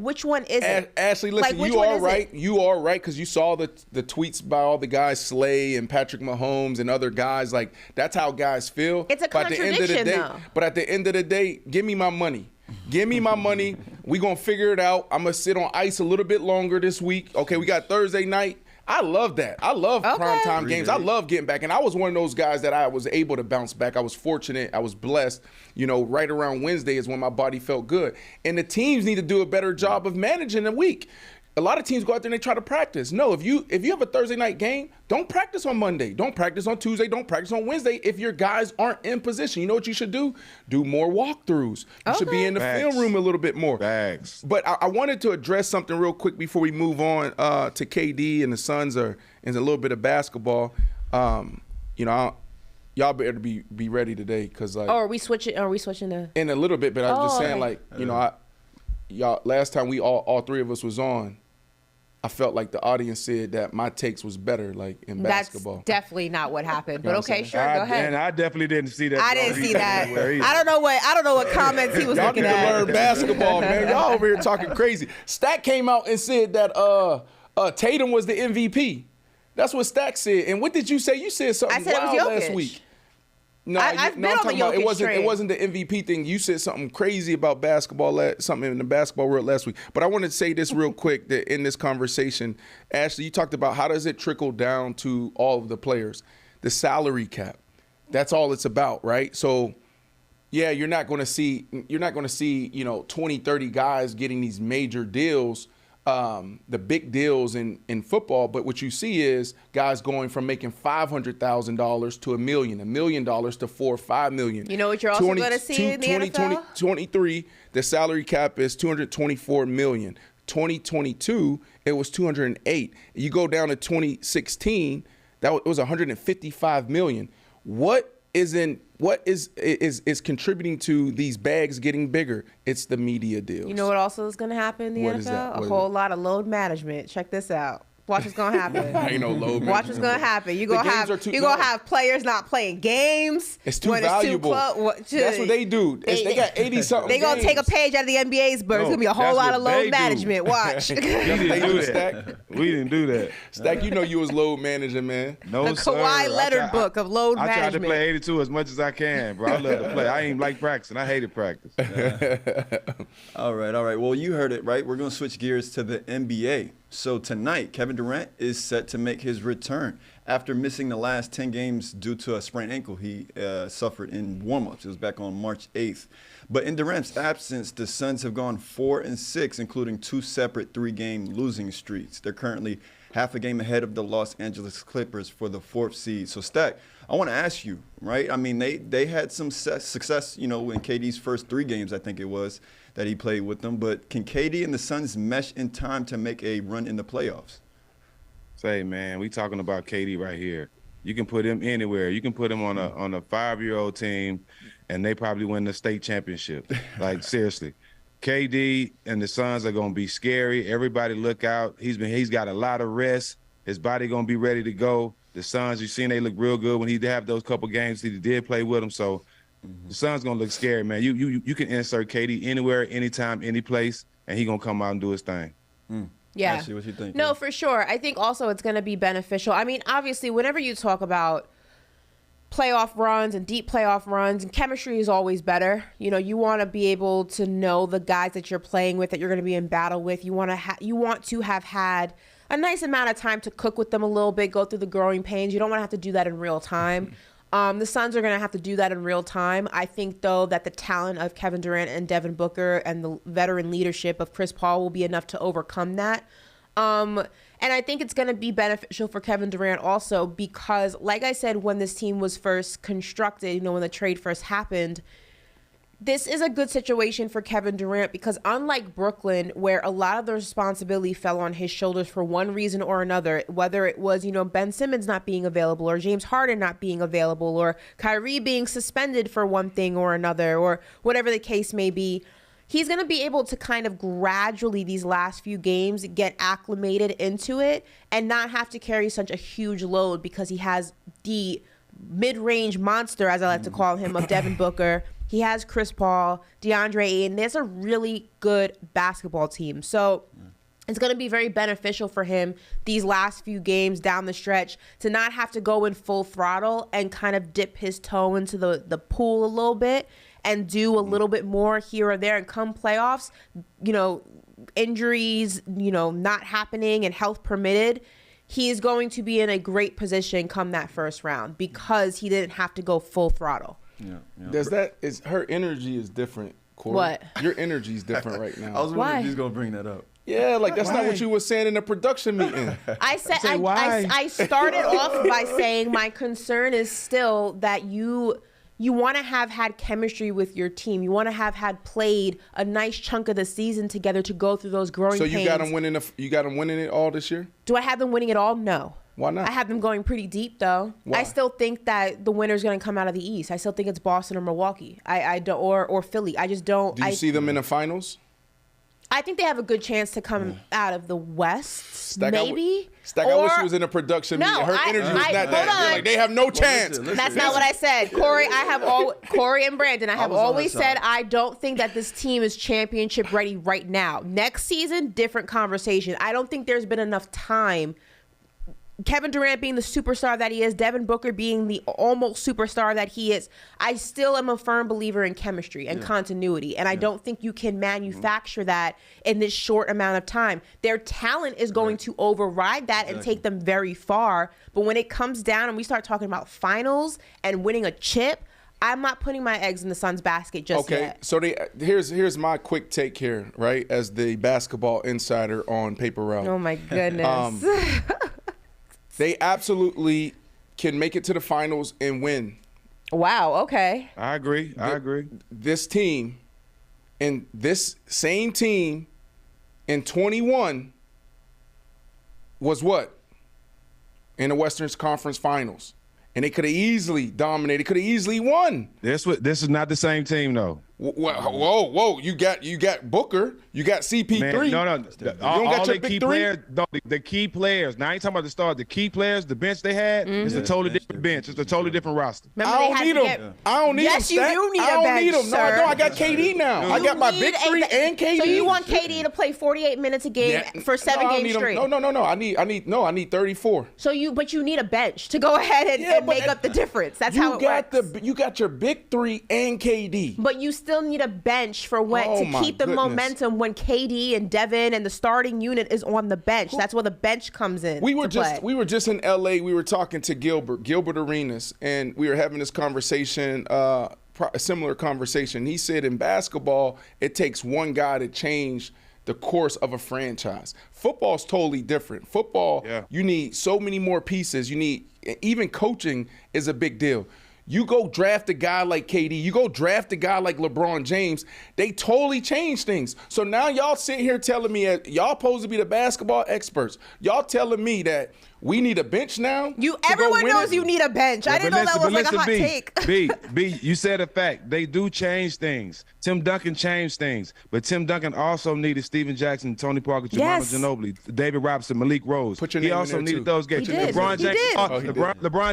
Speaker 2: which one is it?
Speaker 4: Ashley, listen, you are right. You are right, because you saw the tweets by all the guys, Slay and Patrick Mahomes and other guys. Like, that's how guys feel.
Speaker 2: It's a contradiction, though.
Speaker 4: But at the end of the day, give me my money. Give me my money. We're going to figure it out. I'm going to sit on ice a little bit longer this week. Okay, we got Thursday night. I love that. I love primetime games. I love getting back. And I was one of those guys that I was able to bounce back. I was fortunate. I was blessed. You know, right around Wednesday is when my body felt good. And the teams need to do a better job of managing the week. A lot of teams go out there and they try to practice. No, if you have a Thursday night game, don't practice on Monday. Don't practice on Tuesday. Don't practice on Wednesday if your guys aren't in position. You know what you should do? Do more walkthroughs. You should be in the film room a little bit more.
Speaker 3: Thanks.
Speaker 4: But I wanted to address something real quick before we move on to KD and the Suns and a little bit of basketball. Y'all better be ready today, because like.
Speaker 2: Oh, are we switching to? In
Speaker 4: a little bit, but I'm just saying, y'all last time we all three of us was on, I felt like the audience said that my takes was better, like in basketball.
Speaker 2: That's definitely not what happened. But okay, sure, go ahead.
Speaker 3: And I definitely didn't see that.
Speaker 2: I didn't see that. I don't know what comments he was looking at.
Speaker 4: Y'all need to learn basketball, man. Y'all over here talking crazy. Stak came out and said that Tatum was the MVP. That's what Stak said. And what did you say? You said something wild last week. No,
Speaker 2: I've been on the Jokic train.
Speaker 4: It wasn't the MVP thing. You said something crazy about basketball, something in the basketball world last week. But I wanted to say this real quick that in this conversation, Ashley, you talked about how does it trickle down to all of the players? The salary cap. That's all it's about, right? So, yeah, you're not going to see 20, 30 guys getting these major deals. The big deals in football, but what you see is guys going from making $500,000 to $1 million, $1 million to $4 or $5 million.
Speaker 2: You know what you're also going to see in the NFL?
Speaker 4: 2023, the salary cap is $224 million. 2022, it was $208. You go down to 2016, it was $155 million. What is contributing to these bags getting bigger? It's the media deals.
Speaker 2: You know what also is going to happen in the NFL? A whole lot of load management. Check this out. Watch what's going to happen.
Speaker 4: Ain't no load management.
Speaker 2: Watch what's going to happen. You're going to have players not playing games.
Speaker 4: It's too valuable. That's what they do. They got 80-something
Speaker 2: They're going to take a page out of the NBA's book. It's going to be a whole lot of load management. Watch.
Speaker 3: We didn't do that. We didn't do that.
Speaker 4: Stak, you know you was load managing, man.
Speaker 3: No,
Speaker 2: the Kawhi Leonard book of load management.
Speaker 3: I tried to play 82 as much as I can, bro. I love to play. I ain't like practicing. I hated practice.
Speaker 1: All right. Well, you heard it, right? We're going to switch gears to the NBA. So tonight, Kevin Durant is set to make his return after missing the last 10 games due to a sprained ankle he suffered in warm-ups. It was back on March 8th. But in Durant's absence, the Suns have gone 4-6, including 2 separate 3-game losing streaks. They're currently half a game ahead of the Los Angeles Clippers for the 4th seed. So, Stak, I want to ask you, right? I mean, they had some success, in KD's first 3 games, I think it was, that he played with them. But can KD and the Suns mesh in time to make a run in the playoffs?
Speaker 3: Say, man, we talking about KD right here. You can put him anywhere. You can put him on a 5-year-old team, and they probably win the state championship. Like, seriously. KD and the Suns are going to be scary. Everybody look out. He's got a lot of rest. His body gonna be ready to go. The Suns, you've seen they look real good when he did have those couple games. He did play with them, so the Suns gonna look scary, man. You can insert KD anywhere, anytime, any place, and he gonna come out and do his thing.
Speaker 2: Yeah.
Speaker 1: Ashley, what you think?
Speaker 2: No, for sure. I think also it's going to be beneficial. I mean, obviously, whenever you talk about playoff runs and deep playoff runs, and chemistry is always better. You know, you want to be able to know the guys that you're playing with, that you're going to be in battle with. You want to have had a nice amount of time to cook with them a little bit, go through the growing pains. You don't want to have to do that in real time. The Suns are going to have to do that in real time. I think, though, that the talent of Kevin Durant and Devin Booker and the veteran leadership of Chris Paul will be enough to overcome that. And I think it's going to be beneficial for Kevin Durant also because, like I said, when this team was first constructed, you know, when the trade first happened, this is a good situation for Kevin Durant because unlike Brooklyn, where a lot of the responsibility fell on his shoulders for one reason or another, whether it was, you know, Ben Simmons not being available or James Harden not being available or Kyrie being suspended for one thing or another or whatever the case may be, he's going to be able to kind of gradually these last few games get acclimated into it and not have to carry such a huge load because he has the mid-range monster, as I like to call him, of Devin Booker. He has Chris Paul, DeAndre Ayton. There's a really good basketball team. So it's going to be very beneficial for him these last few games down the stretch to not have to go in full throttle and kind of dip his toe into the pool a little bit and do a little bit more here or there. And come playoffs, you know, injuries, you know, not happening and health permitted, he is going to be in a great position come that first round because he didn't have to go full throttle.
Speaker 4: Yeah. Her energy is different, Corey.
Speaker 2: What?
Speaker 4: Your energy is different right now.
Speaker 1: I was wondering if he's going to bring that up.
Speaker 4: Yeah, like that's not what you were saying in the production meeting.
Speaker 2: I said I started off by saying my concern is still that you want to have had chemistry with your team. You want to have had played a nice chunk of the season together to go through those growing pains.
Speaker 4: So you got them winning. You got them winning it all this year.
Speaker 2: Do I have them winning it all? No.
Speaker 4: Why not?
Speaker 2: I have them going pretty deep though.
Speaker 4: Why?
Speaker 2: I still think that the winner's going to come out of the East. I still think it's Boston or Milwaukee. I don't or Philly. I just don't.
Speaker 4: Do you see them in the finals?
Speaker 2: I think they have a good chance to come out of the West, maybe.
Speaker 4: Stak, I wish she was in a production meeting. Her energy was not that.
Speaker 2: Hold on.
Speaker 4: Like, they have no chance.
Speaker 2: That's not what I said. Corey, Corey and Brandon, I have always said I don't think that this team is championship ready right now. Next season, different conversation. I don't think there's been enough time. Kevin Durant being the superstar that he is, Devin Booker being the almost superstar that he is, I still am a firm believer in chemistry and continuity. And I don't think you can manufacture that in this short amount of time. Their talent is going to override that and take them very far. But when it comes down and we start talking about finals and winning a chip, I'm not putting my eggs in the Suns' basket just yet.
Speaker 4: So here's my quick take here, right, as the basketball insider on Paper Route.
Speaker 2: Oh, my goodness.
Speaker 4: They absolutely can make it to the finals and win.
Speaker 2: Wow, okay.
Speaker 3: I agree.
Speaker 4: This team and this same team in 21 was what? In the Western Conference Finals. And they could have easily dominated, could have easily won.
Speaker 3: This is not the same team, though.
Speaker 4: Whoa! You got Booker, you got CP3.
Speaker 3: Man, no.
Speaker 4: All
Speaker 3: the key players. No, the key players. Now I ain't talking about the stars. The key players, the bench they had, it's a totally different bench. It's a totally different roster.
Speaker 2: Remember,
Speaker 4: I don't need them. I don't need them.
Speaker 2: Yes, you do need a bench,
Speaker 4: I don't need them. No,
Speaker 2: sir.
Speaker 4: I got KD now. I got my big three and KD.
Speaker 2: So you want KD to play 48 minutes a game for 7 games straight?
Speaker 4: No. I need 34.
Speaker 2: But you need a bench to go ahead and make up the difference. That's how it works.
Speaker 4: You got your big three and KD.
Speaker 2: But you still need a bench for to keep the momentum when KD and Devin and the starting unit is on the bench. That's where the bench comes in.
Speaker 4: We were just in LA. We were talking to Gilbert Arenas, and we were having this conversation, a similar conversation. He said in basketball, it takes one guy to change the course of a franchise. Football's totally different. Football, you need so many more pieces. Even coaching is a big deal. You go draft a guy like KD, you go draft a guy like LeBron James, they totally change things. So now y'all sit here telling me, y'all supposed to be the basketball experts, y'all telling me that We need a bench now.
Speaker 2: Everyone knows you need a bench. I didn't know that was like a hot take.
Speaker 3: B, you said a fact. They do change things. Tim Duncan changed things, but Tim Duncan also needed Steven Jackson, Tony Parker, Jamal Ginobili, David Robinson, Malik Rose.
Speaker 4: He also
Speaker 3: needed those guys. LeBron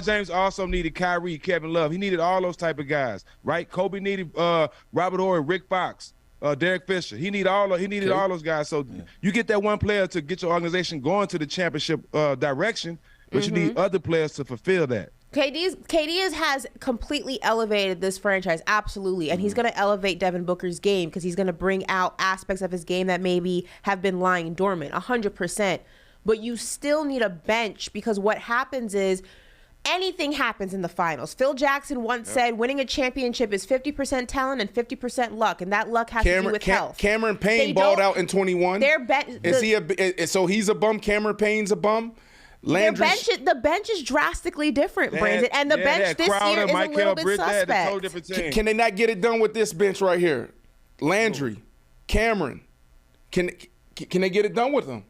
Speaker 3: James also needed Kyrie, Kevin Love. He needed all those type of guys, right? Kobe needed Robert Horry, Rick Fox. Derek Fisher. He needed all those guys. So you get that one player to get your organization going to the championship direction, but you need other players to fulfill that.
Speaker 2: KD has completely elevated this franchise, absolutely, and he's going to elevate Devin Booker's game because he's going to bring out aspects of his game that maybe have been lying dormant, 100%. But you still need a bench because what happens is anything happens in the finals. Phil Jackson once said winning a championship is 50% talent and 50% luck, and that luck has to do with health.
Speaker 4: Cameron Payne balled out in 21. So he's a bum? Cameron Payne's a bum?
Speaker 2: The bench is drastically different, Brandon, and the bench this year is a little bit suspect.
Speaker 4: Can they not get it done with this bench right here? Landry, Cameron, can they get it done with them?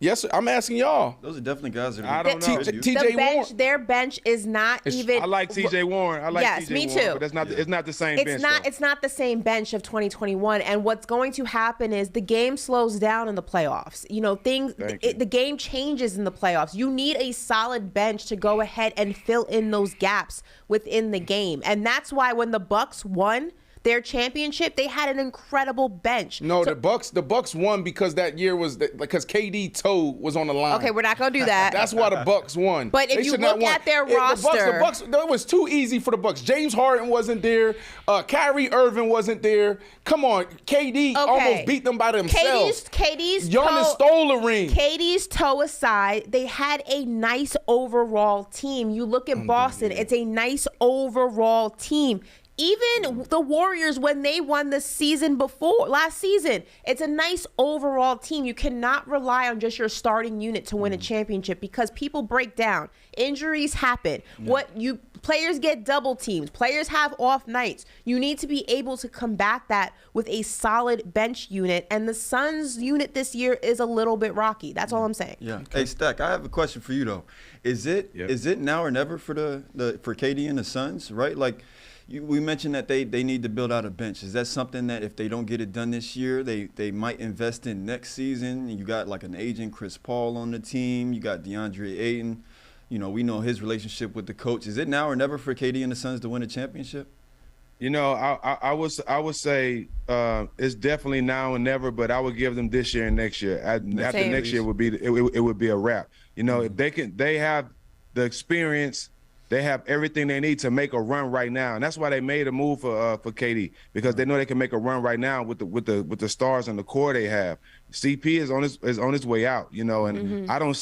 Speaker 4: Yes, sir. I'm asking y'all.
Speaker 1: Those are definitely guys that
Speaker 3: I don't know.
Speaker 4: TJ Warren.
Speaker 2: Their bench is not even.
Speaker 3: I like TJ Warren.
Speaker 2: Yes, me too.
Speaker 3: But it's not the same bench.
Speaker 2: It's not the same bench of 2021. And what's going to happen is the game slows down in the playoffs. The game changes in the playoffs. You need a solid bench to go ahead and fill in those gaps within the game. And that's why when the Bucks won their championship, they had an incredible bench.
Speaker 4: No, the Bucks won because that year was because KD toe was on the line.
Speaker 2: Okay, we're not gonna do that.
Speaker 4: That's why the Bucks won.
Speaker 2: But if you look at their roster,
Speaker 4: the Bucks, that was too easy for the Bucks. James Harden wasn't there. Kyrie Irving wasn't there. Come on, KD almost beat them by themselves.
Speaker 2: KD's
Speaker 4: Giannis stole a ring.
Speaker 2: KD's toe aside, they had a nice overall team. You look at Boston; it's a nice overall team. Even the Warriors, when they won the season before, last season, it's a nice overall team. You cannot rely on just your starting unit to win a championship because people break down. Injuries happen. Players get double teams. Players have off nights. You need to be able to combat that with a solid bench unit. And the Suns unit this year is a little bit rocky. That's all I'm saying.
Speaker 1: Yeah. Okay. Hey, Stak, I have a question for you though. Is it now or never for for KD and the Suns? Right? Like. We mentioned that they need to build out a bench. Is that something that if they don't get it done this year, they might invest in next season? You got like an agent, Chris Paul, on the team. You got DeAndre Ayton. We know his relationship with the coach. Is it now or never for KD and the Suns to win a championship?
Speaker 3: I would say it's definitely now and never, but I would give them this year and next year. After next year it would be a wrap. If they have the experience. They have everything they need to make a run right now, and that's why they made a move for KD because they know they can make a run right now with the stars and the core they have. CP is on his way out, and I don't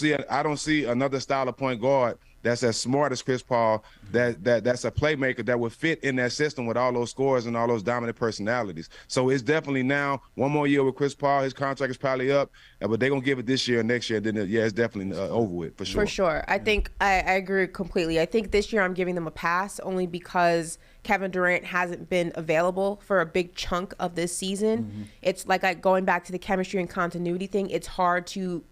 Speaker 3: see another style of point guard that's as smart as Chris Paul, that's a playmaker that would fit in that system with all those scores and all those dominant personalities. So it's definitely now one more year with Chris Paul. His contract is probably up, but they're going to give it this year and next year. Then, it's definitely over with for sure.
Speaker 2: For sure. I think I agree completely. I think this year I'm giving them a pass only because Kevin Durant hasn't been available for a big chunk of this season. It's like going back to the chemistry and continuity thing. It's hard to,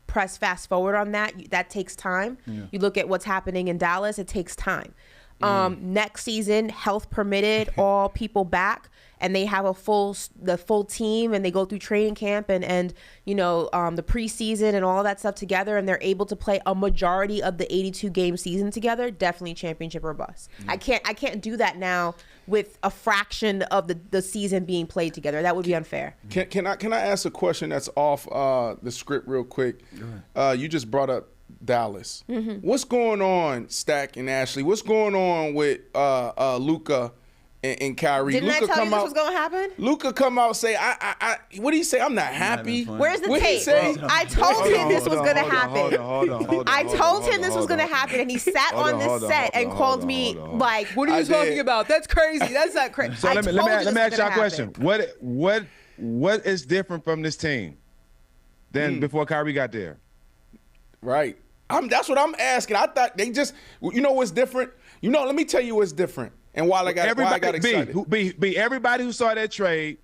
Speaker 2: press fast forward on that. That takes time. You look at what's happening in Dallas, it takes time. Next season, health permitted, all people back, and they have the full team, and they go through training camp and the preseason and all that stuff together, and they're able to play a majority of the 82 game season together. Definitely championship or bust. I can't do that now with a fraction of the season being played together. That would be unfair.
Speaker 4: Can I ask a question that's off the script real quick? You just brought up Dallas. What's going on, Stak and Ashley? What's going on with Luka and Kyrie?
Speaker 2: Didn't I tell you this was going to happen?
Speaker 4: Luka come out say, what do you say? I'm not happy.
Speaker 2: Where's the tape? I told him this was going to happen.
Speaker 3: Hold on.
Speaker 2: I told him this was going to happen, and he sat on the set and called me like, what are you talking about? That's crazy. That's not crazy.
Speaker 3: So let me ask you a question. What is different from this team than before Kyrie got there?
Speaker 4: Right. That's what I'm asking. I thought they just, what's different? Let me tell you what's different. And why I got excited.
Speaker 3: Everybody who saw that trade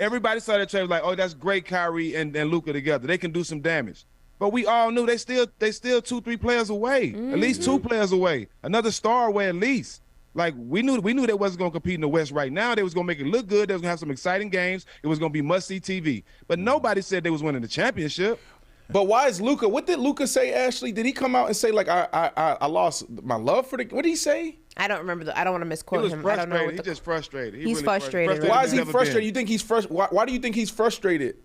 Speaker 3: was like, oh, that's great, Kyrie and Luka together. They can do some damage. But we all knew they still 2-3 players away, at least 2 players away, another star away at least. Like we knew they wasn't gonna compete in the West right now. They was gonna make it look good. They was gonna have some exciting games. It was gonna be must-see TV. But nobody said they was winning the championship.
Speaker 4: But why is Luka? What did Luka say, Ashley? Did he come out and say like I lost my love for the? What did he say?
Speaker 2: I don't remember. I don't want to misquote him. I don't know.
Speaker 3: He's just frustrated.
Speaker 2: He's frustrated. Right?
Speaker 4: Why is he frustrated? You think he's Why do you think he's frustrated?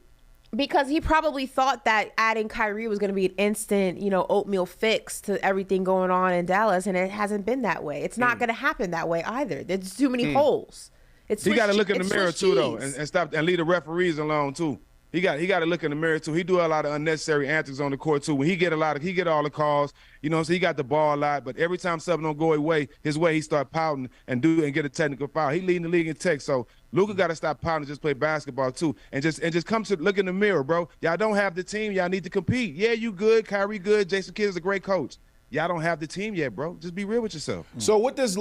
Speaker 2: Because he probably thought that adding Kyrie was going to be an instant, oatmeal fix to everything going on in Dallas, and it hasn't been that way. It's not going to happen that way either. There's too many holes.
Speaker 3: He got to look in the mirror too, though, and stop and leave the referees alone too. He got to look in the mirror too. He do a lot of unnecessary antics on the court too. When he get all the calls, so he got the ball a lot. But every time something don't go his way, he start pouting and get a technical foul. He leading the league in tech. So Luka got to stop pouting and just play basketball too, and just come to look in the mirror, bro. Y'all don't have the team. Y'all need to compete. Yeah, you good. Kyrie good. Jason Kidd is a great coach. Y'all don't have the team yet, bro. Just be real with yourself.
Speaker 4: So what does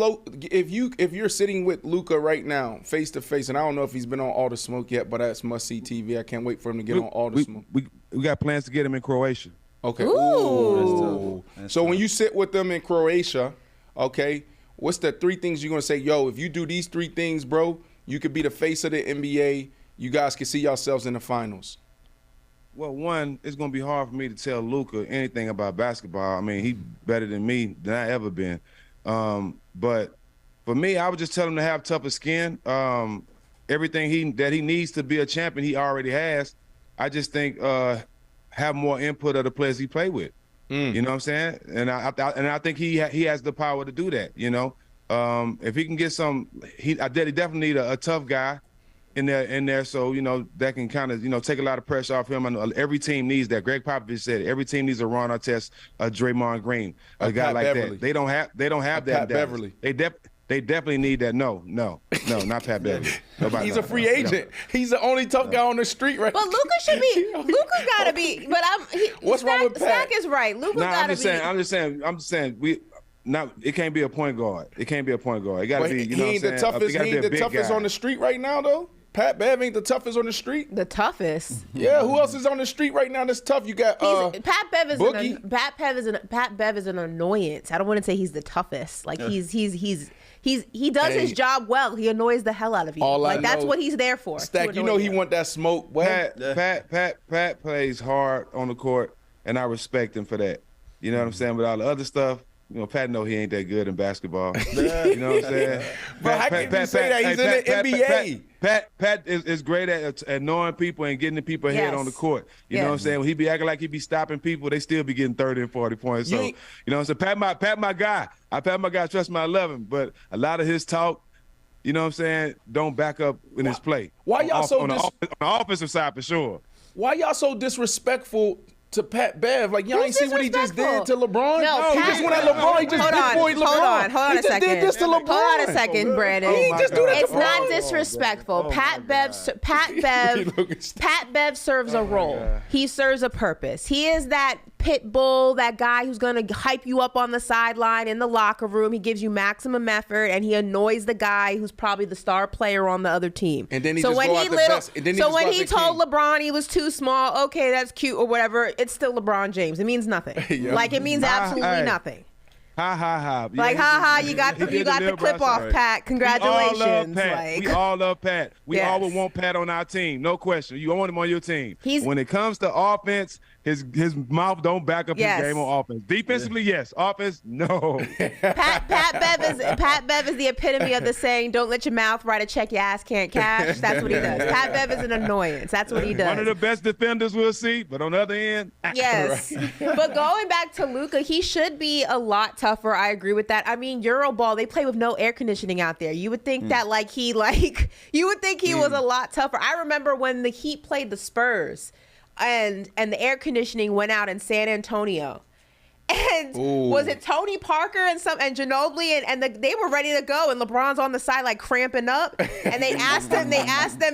Speaker 4: if you're sitting with Luka right now, face to face, and I don't know if he's been on All the Smoke yet, but that's must-see TV. I can't wait for him to get on All the Smoke.
Speaker 3: We got plans to get him in Croatia.
Speaker 4: Okay.
Speaker 2: Ooh.
Speaker 4: So when you sit with them in Croatia, okay, what's the 3 things you're gonna say? Yo, if you do these 3 things, bro, you could be the face of the NBA. You guys can see yourselves in the finals.
Speaker 3: Well, one, it's going to be hard for me to tell Luka anything about basketball. I mean, he's better than me than I ever been. But for me, I would just tell him to have tougher skin. Everything that he needs to be a champion, he already has. I just think have more input of the players he play with. You know what I'm saying? And I think he has the power to do that. If he can get he definitely need a tough guy in there, so that can kind of take a lot of pressure off him. And every team needs that. Greg Popovich said every team needs a Ron Artest, a Draymond Green, a guy
Speaker 4: Pat
Speaker 3: like
Speaker 4: Beverly.
Speaker 3: that. They don't have that.
Speaker 4: Pat Beverly.
Speaker 3: They definitely need that. No, not Pat Beverly. Nobody.
Speaker 4: He's a free agent. He's the only tough guy on the street right now.
Speaker 2: But Luka should be. Luka gotta be. But
Speaker 4: What's wrong with Pat?
Speaker 2: Stak is right. Luka gotta be.
Speaker 3: I'm just saying. It can't be a point guard. It can't be a point guard. It got to be.
Speaker 4: He ain't the toughest. He ain't the toughest on the street right now, though. Pat Bev ain't the toughest on the street.
Speaker 2: The toughest.
Speaker 4: Yeah, who else is on the street right now that's tough? You got
Speaker 2: Pat Bev is
Speaker 4: Boogie.
Speaker 2: Pat Bev is an annoyance. I don't want to say he's the toughest. Like he does his job well. He annoys the hell out of you. That's what he's there for.
Speaker 4: Stak, he want that smoke.
Speaker 3: Pat plays hard on the court, and I respect him for that. You know what I'm saying? With all the other stuff, Pat know he ain't that good in basketball. You know what I'm saying?
Speaker 4: But how can you say that? He's in the NBA.
Speaker 3: Pat is great at knowing people and getting the people ahead on the court. You know what I'm saying? When he be acting like he be stopping people, they still be getting 30 and 40 points. So, Pat my guy. Pat my guy, trust me, I love him. But a lot of his talk, you know what I'm saying, don't back up in his play.
Speaker 4: Why y'all
Speaker 3: on the offensive side for sure.
Speaker 4: Why y'all so disrespectful to Pat Bev? Like, y'all ain't see what he just did to LeBron?
Speaker 2: No,
Speaker 4: he just went at LeBron. He just big boy LeBron.
Speaker 2: Hold on a second.
Speaker 4: He just did this to LeBron.
Speaker 2: Hold on a second, Brandon.
Speaker 4: He just do that to
Speaker 2: It's
Speaker 4: LeBron.
Speaker 2: not disrespectful. Pat Bev serves a role. He serves a purpose. He is that pit bull, that guy who's going to hype you up on the sideline in the locker room. He gives you maximum effort, and he annoys the guy who's probably the star player on the other team.
Speaker 4: And then he told
Speaker 2: LeBron he was too small, okay, that's cute or whatever, it's still LeBron James. It means nothing. Like, it means absolutely nothing.
Speaker 3: Ha.
Speaker 2: Like, you got the clip off, Pat. Congratulations.
Speaker 3: We all love Pat. We all would want Pat on our team. No question. You want him on your team. When it comes to offense, his mouth don't back up his game on offense. Defensively, yes. Offense, no.
Speaker 2: Pat Bev is the epitome of the saying, don't let your mouth write a check your ass can't cash. That's what he does. Pat Bev is an annoyance. That's what he does.
Speaker 3: One of the best defenders we'll see, but on the other end.
Speaker 2: Yes. But going back to Luka, he should be a lot tougher. I agree with that. I mean, Euroball, they play with no air conditioning out there. You would think that he was a lot tougher. I remember when the Heat played the Spurs and the air conditioning went out in San Antonio. And was it Tony Parker and Ginobili and they were ready to go, and LeBron's on the side like cramping up, and they asked them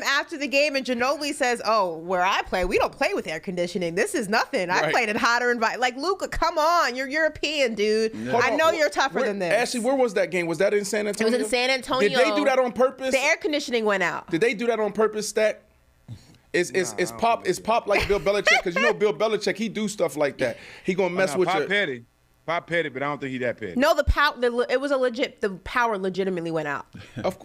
Speaker 2: after the game, and Ginobili says, "Oh, where I play, we don't play with air conditioning. This is nothing. I played in hotter environment." Like, Luka, come on, you're European, dude. Yeah. I know you're tougher than this.
Speaker 4: Ashley, where was that game? Was that in San Antonio?
Speaker 2: It was in San Antonio.
Speaker 4: Did they do that on purpose?
Speaker 2: The air conditioning went out.
Speaker 4: Did they do that on purpose, Stak? It's Pop like Bill Belichick, because you know Bill Belichick, he do stuff like that. He gonna mess with you.
Speaker 3: Pop petty, but I don't think he that petty.
Speaker 2: No, the power legitimately went out.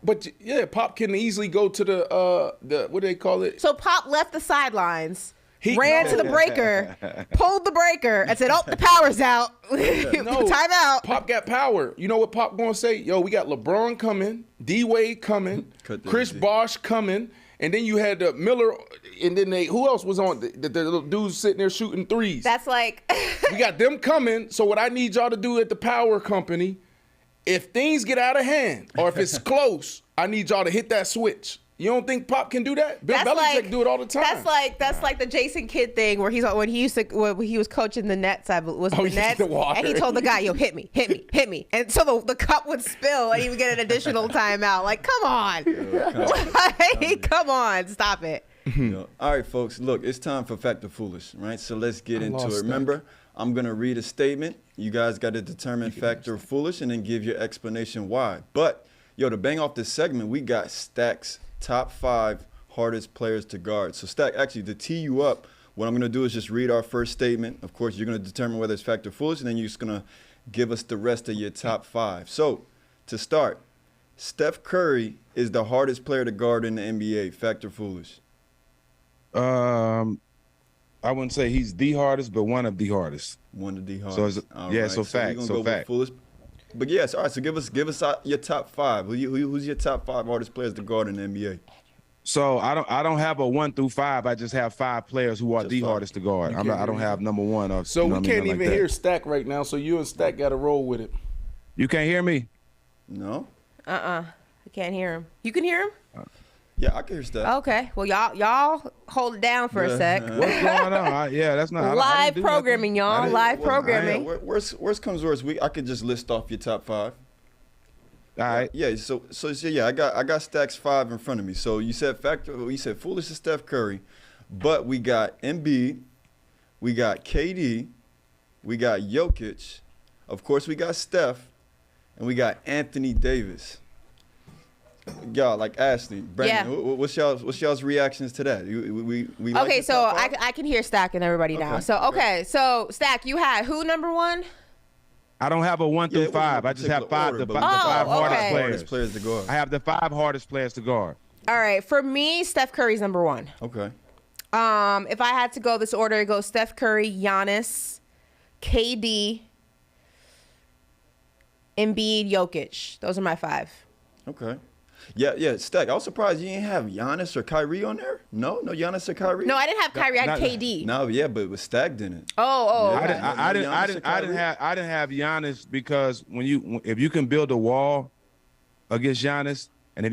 Speaker 4: But yeah, Pop can easily go to the what do they call it?
Speaker 2: So Pop left the sidelines, ran to the breaker, pulled the breaker, and said, "Oh, the power's out. Time out."
Speaker 4: Pop got power. You know what Pop gonna say? Yo, we got LeBron coming, D-Wade coming, Chris Bosh coming. And then you had Miller, and then who else was on? The little dudes sitting there shooting threes.
Speaker 2: That's like...
Speaker 4: We got them coming, so what I need y'all to do at the power company, if things get out of hand, or if it's close, I need y'all to hit that switch. You don't think Pop can do that? Bill Belichick do it all the time.
Speaker 2: That's like the Jason Kidd thing where when he was coaching the Nets, and he told the guy, "Yo, hit me," and so the cup would spill and he would get an additional timeout. Like, come on, come on, stop it.
Speaker 1: All right, folks. Look, it's time for Fact or Foolish, right? So let's get into it. Remember, I'm gonna read a statement. You guys got to determine fact or foolish, and then give your explanation why. But to bang off this segment, we got Stak's top 5 hardest players to guard. So Stak, actually, to tee you up, what I'm going to do is just read our first statement. Of course, you're going to determine whether it's fact or foolish, and then you're just going to give us the rest of your top 5. So to start, Steph Curry is the hardest player to guard in the NBA. Fact or foolish?
Speaker 3: I wouldn't say he's the hardest, but one of the hardest.
Speaker 1: One of the hardest.
Speaker 3: So fact. So fact.
Speaker 1: Foolish. But yes, all right. So give us your top 5. Who's your top 5 hardest players to guard in the NBA?
Speaker 3: So I don't have a 1 through 5. I just have 5 players who are the hardest to guard. I don't have number 1. Or,
Speaker 4: so we can't even hear Stak right now. So you and Stak got to roll with it.
Speaker 3: You can't hear me?
Speaker 1: No.
Speaker 2: I can't hear him. You can hear him?
Speaker 1: Yeah, I can hear Stak.
Speaker 2: Okay. Well, y'all hold it down for a sec.
Speaker 3: What's going on? That's not
Speaker 2: live programming, y'all. Live programming.
Speaker 1: Worst comes worst, I could just list off your top 5.
Speaker 3: All right.
Speaker 1: Yeah. So yeah, I got Stak's 5 in front of me. So you said foolish to Steph Curry, but we got Embiid, we got KD, we got Jokic, of course we got Steph, and we got Anthony Davis. Y'all, like Ashley, Brandon, what's y'all's reactions to that? We
Speaker 2: okay,
Speaker 1: like
Speaker 2: so I can hear Stak and everybody now. So so Stak, you had who number 1?
Speaker 3: I don't have a 1 through 5. I just have 5. The 5 hardest players to guard. I have the 5 hardest players to guard.
Speaker 2: All right, for me, Steph Curry's number 1.
Speaker 1: Okay.
Speaker 2: If I had to go this order, it goes Steph Curry, Giannis, KD, Embiid, Jokic. Those are my 5.
Speaker 1: Okay. Yeah, Stak, I was surprised you didn't have Giannis or Kyrie on there. No, Giannis or Kyrie.
Speaker 2: No, I didn't have Kyrie. I had KD.
Speaker 1: No, yeah, but Stak didn't.
Speaker 2: Oh.
Speaker 3: Yeah, okay. I didn't have Giannis because if you can build a wall against Giannis, and if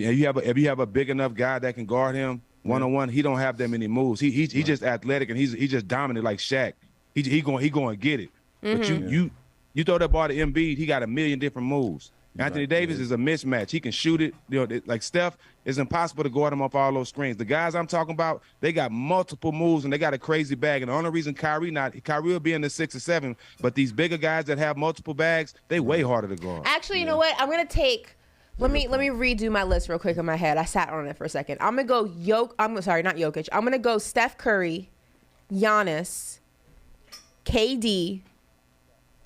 Speaker 3: you have a big enough guy that can guard him one-on-one, he don't have that many moves. He's just athletic, and he's just dominant like Shaq. He going to get it. Mm-hmm. But you throw that ball to Embiid, he got a million different moves. Anthony Davis is a mismatch. He can shoot it. Like Steph, it's impossible to guard him off all those screens. The guys I'm talking about, they got multiple moves and they got a crazy bag. And the only reason Kyrie will be in the 6 or 7, but these bigger guys that have multiple bags, they way harder to guard.
Speaker 2: Actually, you know what? I'm gonna take. Let me redo my list real quick in my head. I sat on it for a second. I'm gonna go not Jokic. I'm gonna go Steph Curry, Giannis, KD,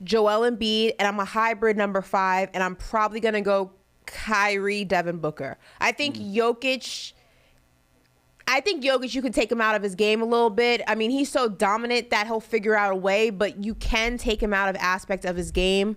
Speaker 2: Joel Embiid, and I'm a hybrid number 5, and I'm probably going to go Kyrie, Devin Booker. I think Jokic, you can take him out of his game a little bit. I mean, he's so dominant that he'll figure out a way, but you can take him out of aspects of his game.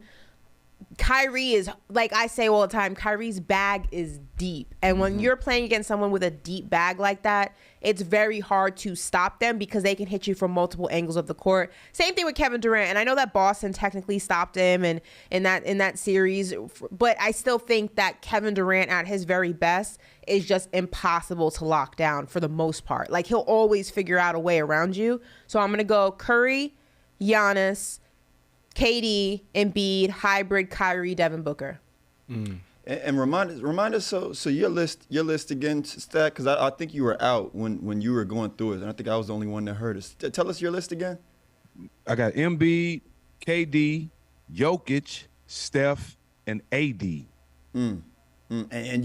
Speaker 2: Kyrie is, like I say all the time, Kyrie's bag is deep. And when you're playing against someone with a deep bag like that, it's very hard to stop them because they can hit you from multiple angles of the court. Same thing with Kevin Durant. And I know that Boston technically stopped him and in that series, but I still think that Kevin Durant at his very best is just impossible to lock down for the most part. Like, he'll always figure out a way around you. So I'm going to go Curry, Giannis, KD, Embiid, hybrid, Kyrie, Devin Booker.
Speaker 1: And remind us. So your list again, Stak, because I think you were out when you were going through it, and I think I was the only one that heard it. Tell us your list again.
Speaker 3: I got Embiid, KD, Jokic, Steph, and AD.
Speaker 1: And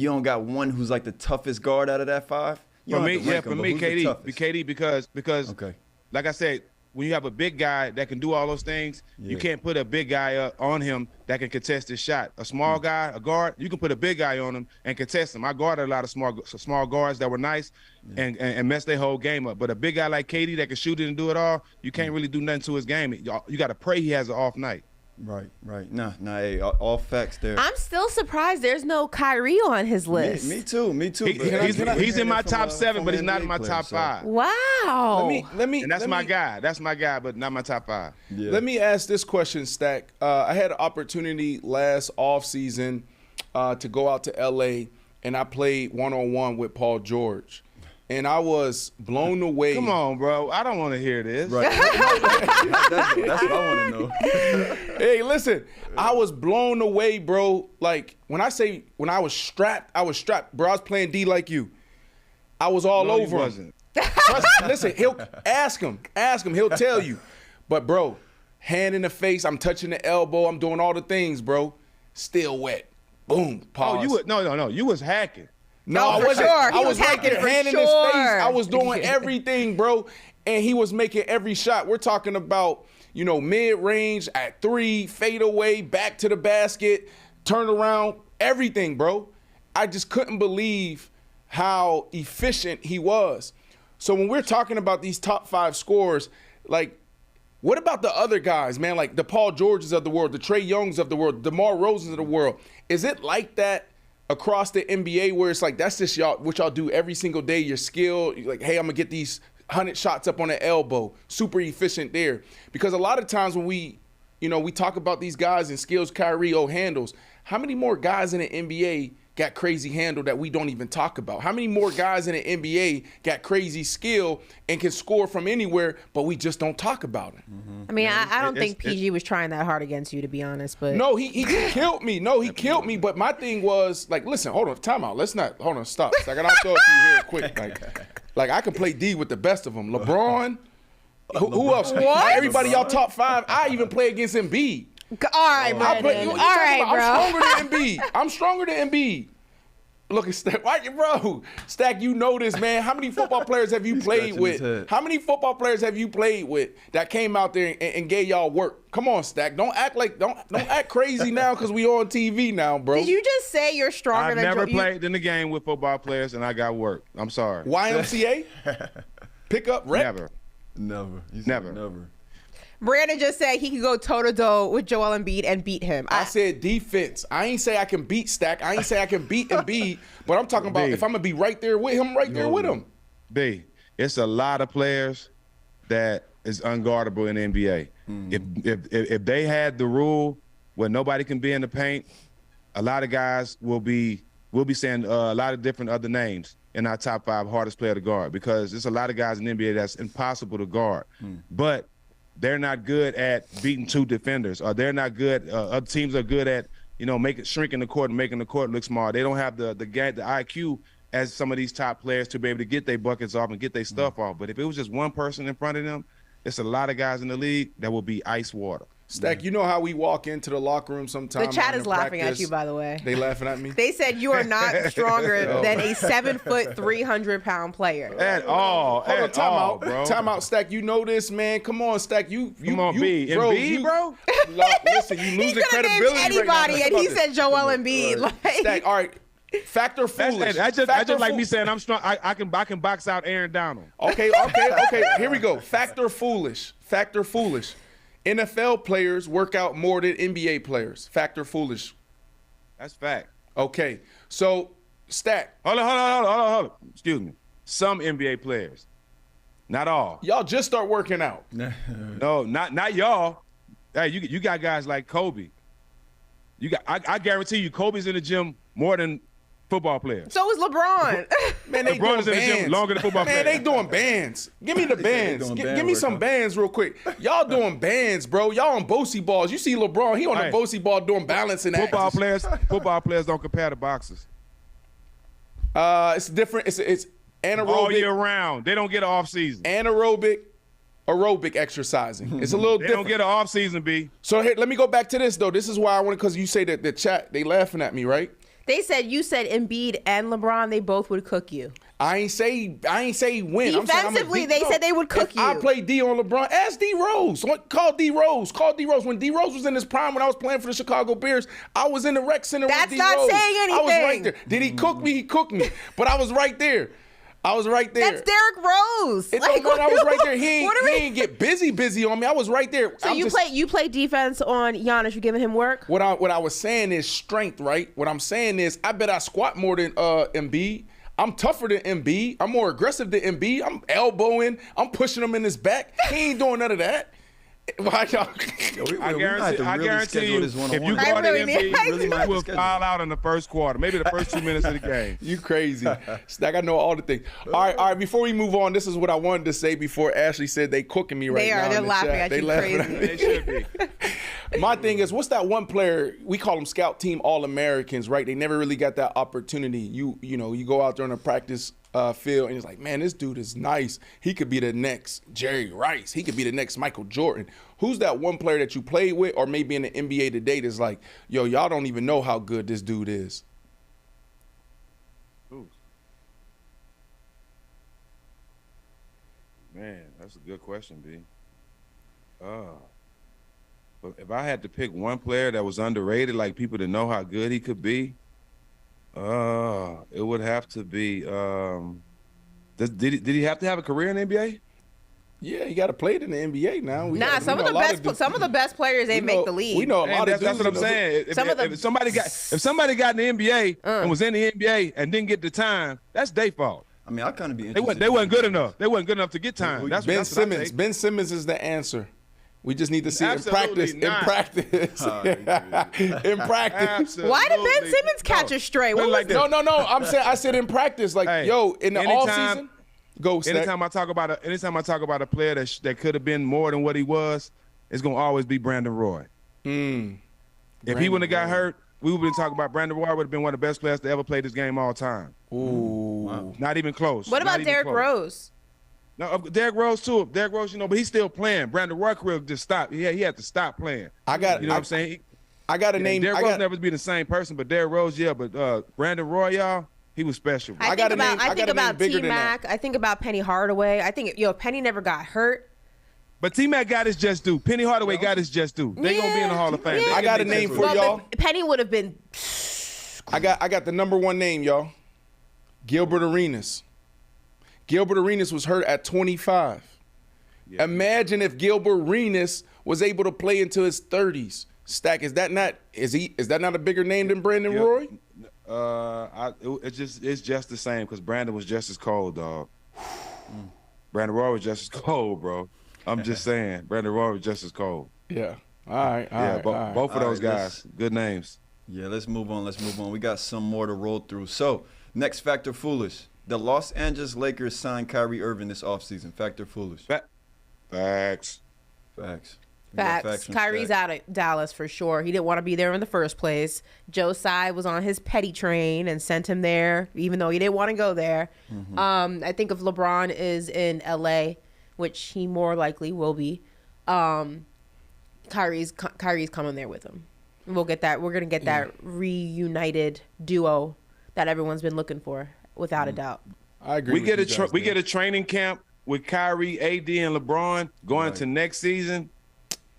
Speaker 1: you don't got one who's like the toughest guard out of that 5. You
Speaker 3: For
Speaker 1: don't
Speaker 3: me,
Speaker 1: have to rank
Speaker 3: for
Speaker 1: them, but
Speaker 3: me,
Speaker 1: who's the toughest?
Speaker 3: KD, because
Speaker 1: Okay.
Speaker 3: like I said, when you have a big guy that can do all those things, you can't put a big guy on him that can contest his shot. A small guy, a guard, you can put a big guy on him and contest him. I guarded a lot of small guards that were nice and messed their whole game up. But a big guy like KD that can shoot it and do it all, you can't really do nothing to his game. You got to pray he has an off night.
Speaker 1: Right. Nah, hey, all facts there.
Speaker 2: I'm still surprised there's no Kyrie on his list.
Speaker 1: Me too.
Speaker 3: He's in my top 7, but he's not in my top 5.
Speaker 2: Wow.
Speaker 4: Let me.
Speaker 3: And that's my guy. That's my guy, but not my top 5.
Speaker 1: Yeah.
Speaker 4: Let me ask this question, Stak. I had an opportunity last offseason to go out to L.A., and I played one-on-one with Paul George. And I was blown away.
Speaker 3: Come on, bro. I don't want to hear this.
Speaker 1: Right. That's what I want to know.
Speaker 4: Hey, listen. I was blown away, bro. Like, when I was strapped, bro. I was playing D like you. I was all over him.
Speaker 3: Wasn't.
Speaker 4: Listen, he'll ask him, he'll tell you. But bro, hand in the face, I'm touching the elbow, I'm doing all the things, bro. Still wet. Boom. Pause.
Speaker 3: No. You was hacking.
Speaker 4: No,
Speaker 2: Oh,
Speaker 4: I
Speaker 2: for
Speaker 4: wasn't.
Speaker 2: sure. He
Speaker 4: I
Speaker 2: was
Speaker 4: was
Speaker 2: hacking
Speaker 4: right there,
Speaker 2: for
Speaker 4: hand in his
Speaker 2: sure.
Speaker 4: face. I was doing everything, bro. And he was making every shot. We're talking about, mid-range, at 3, fade away, back to the basket, turn around, everything, bro. I just couldn't believe how efficient he was. So when we're talking about these top 5 scorers, like, what about the other guys, man? Like the Paul Georges of the world, the Trae Youngs of the world, the DeMar Rosens of the world. Is it like that across the NBA where it's like that's just what y'all do every single day, your skill, like, hey, I'm going to get these 100 shots up on the elbow, super efficient there? Because a lot of times when we talk about these guys and skills, Kyrie, handles, how many more guys in the NBA got crazy handle that we don't even talk about? How many more guys in the NBA got crazy skill and can score from anywhere, but we just don't talk about it?
Speaker 2: I mean, I don't think PG was trying that hard against you, to be honest. But
Speaker 4: no, he killed me. No, he killed me. But my thing was, like, listen, hold on, time out. Hold on, stop. Like, I'll throw it to you here quick. Like I can play D with the best of them. LeBron. Who else?
Speaker 2: What?
Speaker 4: Everybody, y'all top 5. I even play against Embiid.
Speaker 2: All right, Brandon. All right, bro.
Speaker 4: I'm stronger than Embiid. Look at Stak. Why, bro? Stak, you know this, man. How many football players have you played with? How many football players have you played with that came out there and gave y'all work? Come on, Stak. Don't act crazy now because we on TV now, bro.
Speaker 2: Did you just say you're stronger
Speaker 3: I've
Speaker 2: than
Speaker 3: never played in the game with football players, and I got work. I'm sorry.
Speaker 4: YMCA? Pick up rep?
Speaker 3: Never.
Speaker 1: Never.
Speaker 2: Brandon just said he could go toe-to-toe with Joel Embiid and beat him.
Speaker 4: I said defense. I ain't say I can beat Stak. I ain't say I can beat Embiid. But I'm talking about if I'm going to be right there with him, with him.
Speaker 3: B, it's a lot of players that is unguardable in the NBA. If they had the rule where nobody can be in the paint, a lot of guys will be saying a lot of different other names in our top 5 hardest player to guard, because there's a lot of guys in the NBA that's impossible to guard. But they're not good at beating 2 defenders, or they're not good. Other teams are good at, shrinking the court and making the court look small. They don't have the IQ as some of these top players to be able to get their buckets off and get their stuff off. But if it was just one person in front of them, it's a lot of guys in the league that will be ice water.
Speaker 4: Stak, you know how we walk into the locker room sometimes.
Speaker 2: The chat is laughing at you, by the way.
Speaker 4: They laughing at me?
Speaker 2: They said you are not stronger than a 7-foot, 300-pound player.
Speaker 3: At all.
Speaker 4: Hold on, time out,
Speaker 3: bro.
Speaker 4: Time out, Stak. You know this, man. Come on, Stak.
Speaker 3: Come on, B. Embiid, bro?
Speaker 4: Listen, you losing
Speaker 2: He could have named
Speaker 4: credibility
Speaker 2: anybody,
Speaker 4: right now.
Speaker 2: and he said Joel Embiid. Like,
Speaker 4: Stak, all right. Factor foolish.
Speaker 3: That's just like me saying I'm strong. I can box out Aaron Donald.
Speaker 4: Okay. Here we go. Factor foolish. NFL players work out more than NBA players. Factor foolish.
Speaker 3: That's fact.
Speaker 4: Okay. So, Stak.
Speaker 3: Hold on. Excuse me. Some NBA players. Not all.
Speaker 4: Y'all just start working out.
Speaker 3: No, not y'all. Hey, you got guys like Kobe. I guarantee you Kobe's in the gym more than football players.
Speaker 2: so is LeBron.
Speaker 4: Man, they
Speaker 3: LeBron
Speaker 4: doing
Speaker 3: is in the gym
Speaker 4: bands.
Speaker 3: longer than football
Speaker 4: Man,
Speaker 3: players.
Speaker 4: they doing bands. Give me the bands.
Speaker 1: doing
Speaker 4: Give
Speaker 1: band
Speaker 4: me some
Speaker 1: workout.
Speaker 4: bands real quick. Y'all doing bands, bro. Y'all on Bosey balls. You see LeBron, he on
Speaker 3: Hey.
Speaker 4: the Bosey ball doing balancing acts.
Speaker 3: Football players don't compare to boxers.
Speaker 4: It's different. It's anaerobic.
Speaker 3: All year round. They don't get an off season.
Speaker 4: Aerobic exercising. It's a little
Speaker 3: They
Speaker 4: different.
Speaker 3: don't get an off season, B.
Speaker 4: So here, let me go back to this though. This is why I want, because you say that the chat, they laughing at me, right?
Speaker 2: They said you said Embiid and LeBron, they both would cook you.
Speaker 4: I ain't say win.
Speaker 2: Defensively, they said they would cook you.
Speaker 4: I play D on LeBron. Ask D Rose. Call D Rose. When D Rose was in his prime, when I was playing for the Chicago Bears, I was in the rec center with D Rose.
Speaker 2: That's not saying anything.
Speaker 4: I was right there. Did he cook me? He cooked me. But I was right there. That's Derrick
Speaker 2: Rose.
Speaker 4: It don't matter. I was right there. He ain't get busy on me. I was right there.
Speaker 2: So you play defense on Giannis. You giving him work?
Speaker 4: What I was saying is strength, right? What I'm saying is I bet I squat more than Embiid. I'm tougher than Embiid. I'm more aggressive than Embiid. I'm elbowing. I'm pushing him in his back. He ain't doing none of that. Why y'all?
Speaker 3: I guarantee you, if you guard Embiid, you will foul out in the first quarter, maybe the first 2 minutes of the game.
Speaker 4: You crazy. Stak, I know all the things. All right, before we move on, this is what I wanted to say before Ashley said they cooking me right now.
Speaker 2: They're laughing at you crazy.
Speaker 3: They should be.
Speaker 4: My thing is, what's that one player, we call them scout team All-Americans, right? They never really got that opportunity. You go out there on a practice field and it's like, man, this dude is nice. He could be the next Jerry Rice. He could be the next Michael Jordan. Who's that one player that you played with or maybe in the NBA today that's like, yo, y'all don't even know how good this dude is?
Speaker 3: Ooh. Man, that's a good question, B. But if I had to pick one player that was underrated, like people to know how good he could be, it would have to be. Did he have to have a career in the NBA?
Speaker 4: Yeah, he got to play it in the NBA now.
Speaker 2: Some of the best players ain't make the league.
Speaker 4: We know a lot of
Speaker 3: that's what I'm saying. If somebody got in the NBA and was in the NBA and didn't get the time, that's their fault.
Speaker 1: I mean, I kind of be interested.
Speaker 3: They wasn't good enough. They wasn't good enough to get time.
Speaker 4: Ben Simmons. Ben Simmons is the answer. We just need to see it in practice.
Speaker 3: Not.
Speaker 4: In practice. In practice.
Speaker 2: Why did Ben Simmons catch a stray?
Speaker 4: No. I said in practice. Like, in the off season. Go, Stak.
Speaker 3: Anytime I talk about a player that could have been more than what he was, it's gonna always be Brandon Roy. If he wouldn't have got hurt, we would have been talking about Brandon Roy would have been one of the best players to ever play this game all time.
Speaker 4: Ooh. Wow.
Speaker 3: Not even close.
Speaker 2: What about Derrick Rose?
Speaker 3: No, Derrick Rose too. Derrick Rose, but he's still playing. Brandon Roy career just stopped. He had to stop playing.
Speaker 4: What I'm
Speaker 3: saying?
Speaker 4: I got a name.
Speaker 3: Derrick Rose never be the same person, but Derrick Rose, but Brandon Roy, y'all, he was special.
Speaker 2: I think about T-Mac. I think about Penny Hardaway. I think Penny never got hurt.
Speaker 3: But T-Mac got his just due. Penny Hardaway got his just due. They gonna be in the Hall of Fame.
Speaker 2: Yeah.
Speaker 4: I got a name for y'all.
Speaker 2: Penny would have been.
Speaker 4: I got the number one name, y'all. Gilbert Arenas. Gilbert Arenas was hurt at 25. Yeah. Imagine if Gilbert Arenas was able to play into his 30s. Stak, is that not a bigger name than Brandon Roy?
Speaker 3: It's just the same because Brandon was just as cold, dog. Brandon Roy was just as cold, bro. I'm just saying, Brandon Roy was just as cold.
Speaker 4: Yeah. All right.
Speaker 3: Both of those guys, good names.
Speaker 1: Yeah, let's move on. We got some more to roll through. So, next factor foolish. The Los Angeles Lakers signed Kyrie Irving this offseason. Factor foolish.
Speaker 3: Facts.
Speaker 2: Kyrie's out of Dallas for sure. He didn't want to be there in the first place. Joe Tsai was on his petty train and sent him there, even though he didn't want to go there. Mm-hmm. I think if LeBron is in LA, which he more likely will be, Kyrie's coming there with him. We'll get that. We're gonna get that reunited duo that everyone's been looking for, without a doubt.
Speaker 4: I agree.
Speaker 3: We get a training camp with Kyrie, AD, and LeBron going to next season.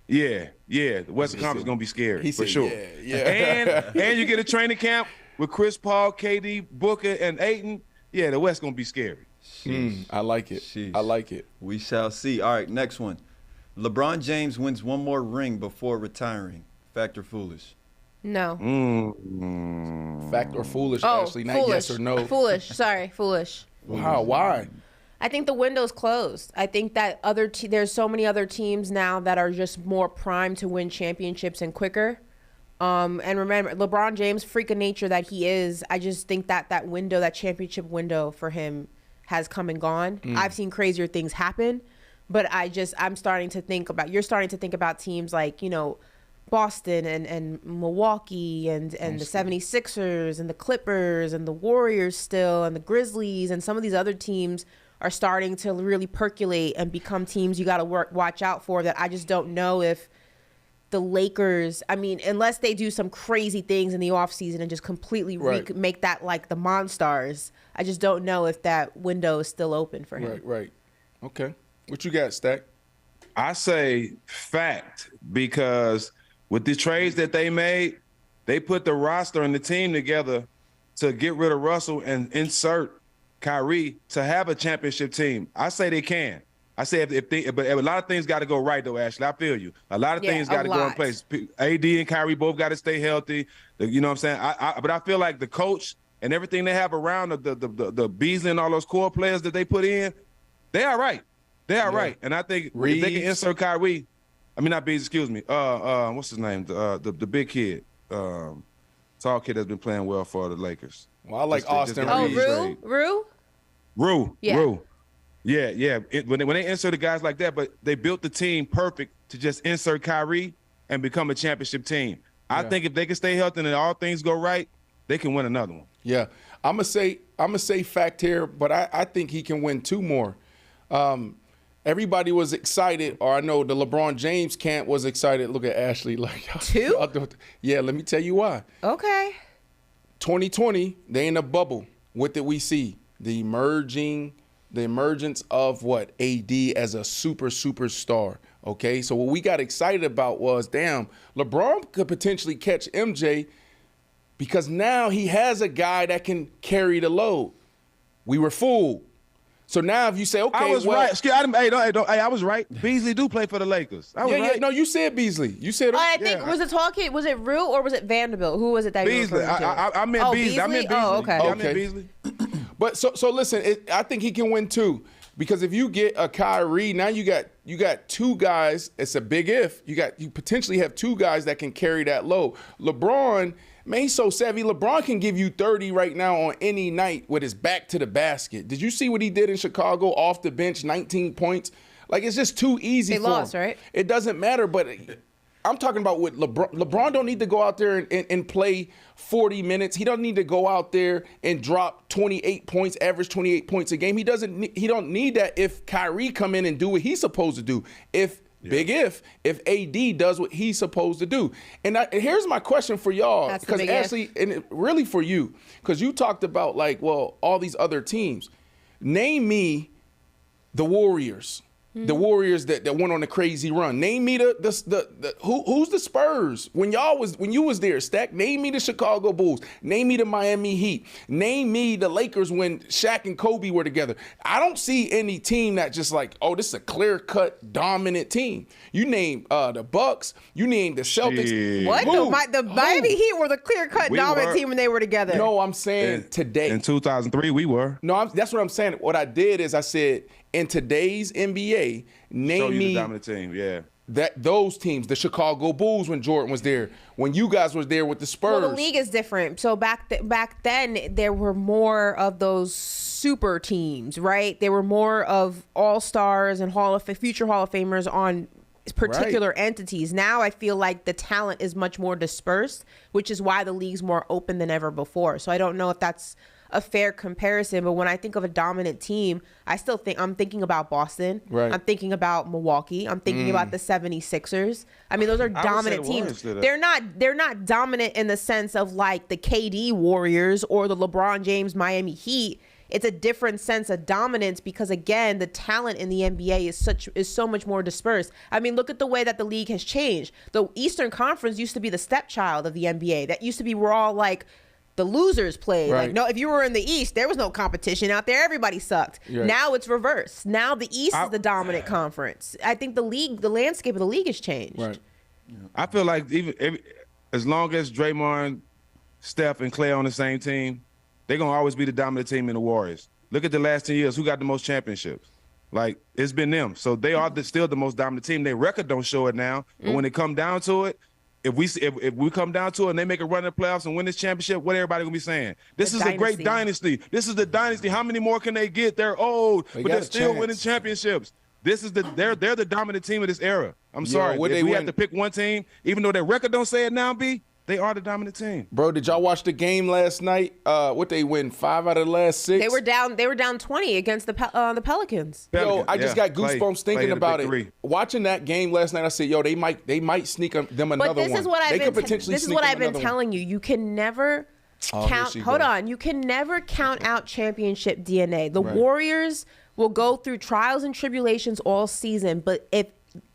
Speaker 3: Yeah. The Western Conference is gonna be scary for sure. Yeah. And you get a training camp with Chris Paul, KD, Booker, and Ayton. Yeah, the West gonna be scary.
Speaker 4: I like it. I like it.
Speaker 1: We shall see. All right, next one. LeBron James wins one more ring before retiring. Fact or foolish?
Speaker 2: No.
Speaker 4: Fact or foolish, Ashley? Not
Speaker 2: foolish.
Speaker 4: Yes or no.
Speaker 2: Foolish. Sorry, foolish.
Speaker 4: Wow. Why?
Speaker 2: I think the window's closed. I think that there's so many other teams now that are just more primed to win championships and quicker. And remember, LeBron James, freak of nature that he is, I just think that window, that championship window for him has come and gone. I've seen crazier things happen, but you're starting to think about teams like, Boston and Milwaukee and the 76ers and the Clippers and the Warriors still and the Grizzlies and some of these other teams are starting to really percolate and become teams you got to watch out for that I just don't know if the Lakers, I mean, unless they do some crazy things in the offseason and just completely make that like the Monstars, I just don't know if that window is still open for him.
Speaker 4: Right. Okay. What you got, Stak?
Speaker 3: I say fact, because with the trades that they made, they put the roster and the team together to get rid of Russell and insert Kyrie to have a championship team. I say they can. I say but a lot of things got to go right, though, Ashley. I feel you. A lot of things got to go in place. AD and Kyrie both got to stay healthy. You know what I'm saying? But I feel like the coach and everything they have around the Beasley and all those core players that they put in, they are right. They are right. And I think if they can insert Kyrie, I mean, not Beasley, excuse me. What's his name? The big kid. Tall kid that's been playing well for the Lakers.
Speaker 4: Well, I like Austin
Speaker 2: Reeves.
Speaker 3: Rue.
Speaker 2: Yeah.
Speaker 3: Rue. Yeah. When they inserted guys like that, but they built the team perfect to just insert Kyrie and become a championship team. I think if they can stay healthy and all things go right, they can win another one.
Speaker 4: Yeah. I'm gonna say fact here, but I think he can win 2 more. Everybody was excited, or I know the LeBron James camp was excited. Look at Ashley. Like
Speaker 2: 2?
Speaker 4: Yeah, let me tell you why.
Speaker 2: Okay.
Speaker 4: 2020, they in a bubble. What did we see? The emergence of what? AD as a superstar. Okay, so what we got excited about was, damn, LeBron could potentially catch MJ because now he has a guy that can carry the load. We were fooled. So now if you say, okay,
Speaker 3: I was right. I was right. Beasley do play for the Lakers. I was right.
Speaker 4: Yeah, no, you said Beasley. You said
Speaker 2: I think was it Rue or was it Vanderbilt? Who was it that
Speaker 3: Beasley.
Speaker 2: you were referring to?
Speaker 3: I meant Beasley.
Speaker 2: Beasley?
Speaker 3: I meant Beasley.
Speaker 2: Oh, okay.
Speaker 3: I meant Beasley.
Speaker 4: But so listen, I think he can win 2 because if you get a Kyrie, now you got 2 guys. It's a big if. You potentially have 2 guys that can carry that load. LeBron, man, he's so savvy. LeBron can give you 30 right now on any night with his back to the basket. Did you see what he did in Chicago off the bench, 19 points? Like, it's just too easy for him. They lost,
Speaker 2: right?
Speaker 4: It doesn't matter, but I'm talking about with LeBron. LeBron don't need to go out there and play 40 minutes. He don't need to go out there and drop 28 points, average 28 points a game. He don't need that if Kyrie come in and do what he's supposed to do. If AD does what he's supposed to do. And here's my question for y'all, because Ashley, and really for you, because you talked about all these other teams. Name me the Warriors. The Warriors that went on a crazy run. Name me who's the Spurs when you was there, Stak. Name me the Chicago Bulls. Name me the Miami Heat. Name me the Lakers when Shaq and Kobe were together. I don't see any team that just this is a clear-cut dominant team. You name the Bucks. You name the Celtics.
Speaker 3: Shit.
Speaker 2: What? The Miami Heat were the clear-cut dominant team when they were together.
Speaker 4: No, I'm saying today.
Speaker 3: In 2003, we were.
Speaker 4: No, that's what I'm saying. What I did is I said, in today's NBA, name me
Speaker 3: the dominant team,
Speaker 4: those teams, the Chicago Bulls when Jordan was there, when you guys was there with the Spurs.
Speaker 2: Well, the league is different. So back then, there were more of those super teams, right? There were more of all-stars and future Hall of Famers on particular entities. Now I feel like the talent is much more dispersed, which is why the league's more open than ever before. So I don't know if that's a fair comparison, but when I think of a dominant team, I'm thinking about Boston.
Speaker 4: Right.
Speaker 2: I'm thinking about Milwaukee. I'm thinking about the 76ers. I mean, those are dominant teams. They're not dominant in the sense of like the KD Warriors or the LeBron James Miami Heat. It's a different sense of dominance because, again, the talent in the NBA is so much more dispersed. I mean, look at the way that the league has changed. The Eastern Conference used to be the stepchild of the NBA. That used to be where all like the losers played.
Speaker 4: Right.
Speaker 2: Like, no, if you were in the East, there was no competition out there. Everybody sucked.
Speaker 4: Right.
Speaker 2: Now it's reversed. Now the East is the dominant conference. I think the landscape of the league has changed.
Speaker 4: Right.
Speaker 3: I feel like as long as Draymond, Steph, and Clay on the same team, they're going to always be the dominant team in the Warriors. Look at the last 10 years. Who got the most championships? Like, it's been them. So they are still the most dominant team. Their record don't show it now. But when it come down to it, if we come down to it and they make a run in the playoffs and win this championship, what everybody going to be saying? This is a great dynasty. This is the dynasty. How many more can they get? They're old, but they're still winning championships. This is they're the dominant team of this era. I'm sorry. If we have to pick one team, even though their record don't say it now, They are the dominant team.
Speaker 4: Bro, did y'all watch the game last night? What they win? 5 out of the last 6?
Speaker 2: They were down 20 against the Pelicans.
Speaker 4: Yo, I just got goosebumps thinking about it. Watching that game last night, I said, yo, they might sneak them another one.
Speaker 2: But this is what I've been
Speaker 4: one.
Speaker 2: telling you. You can never count. Hold on. You can never count out championship DNA. The Warriors will go through trials and tribulations all season, but if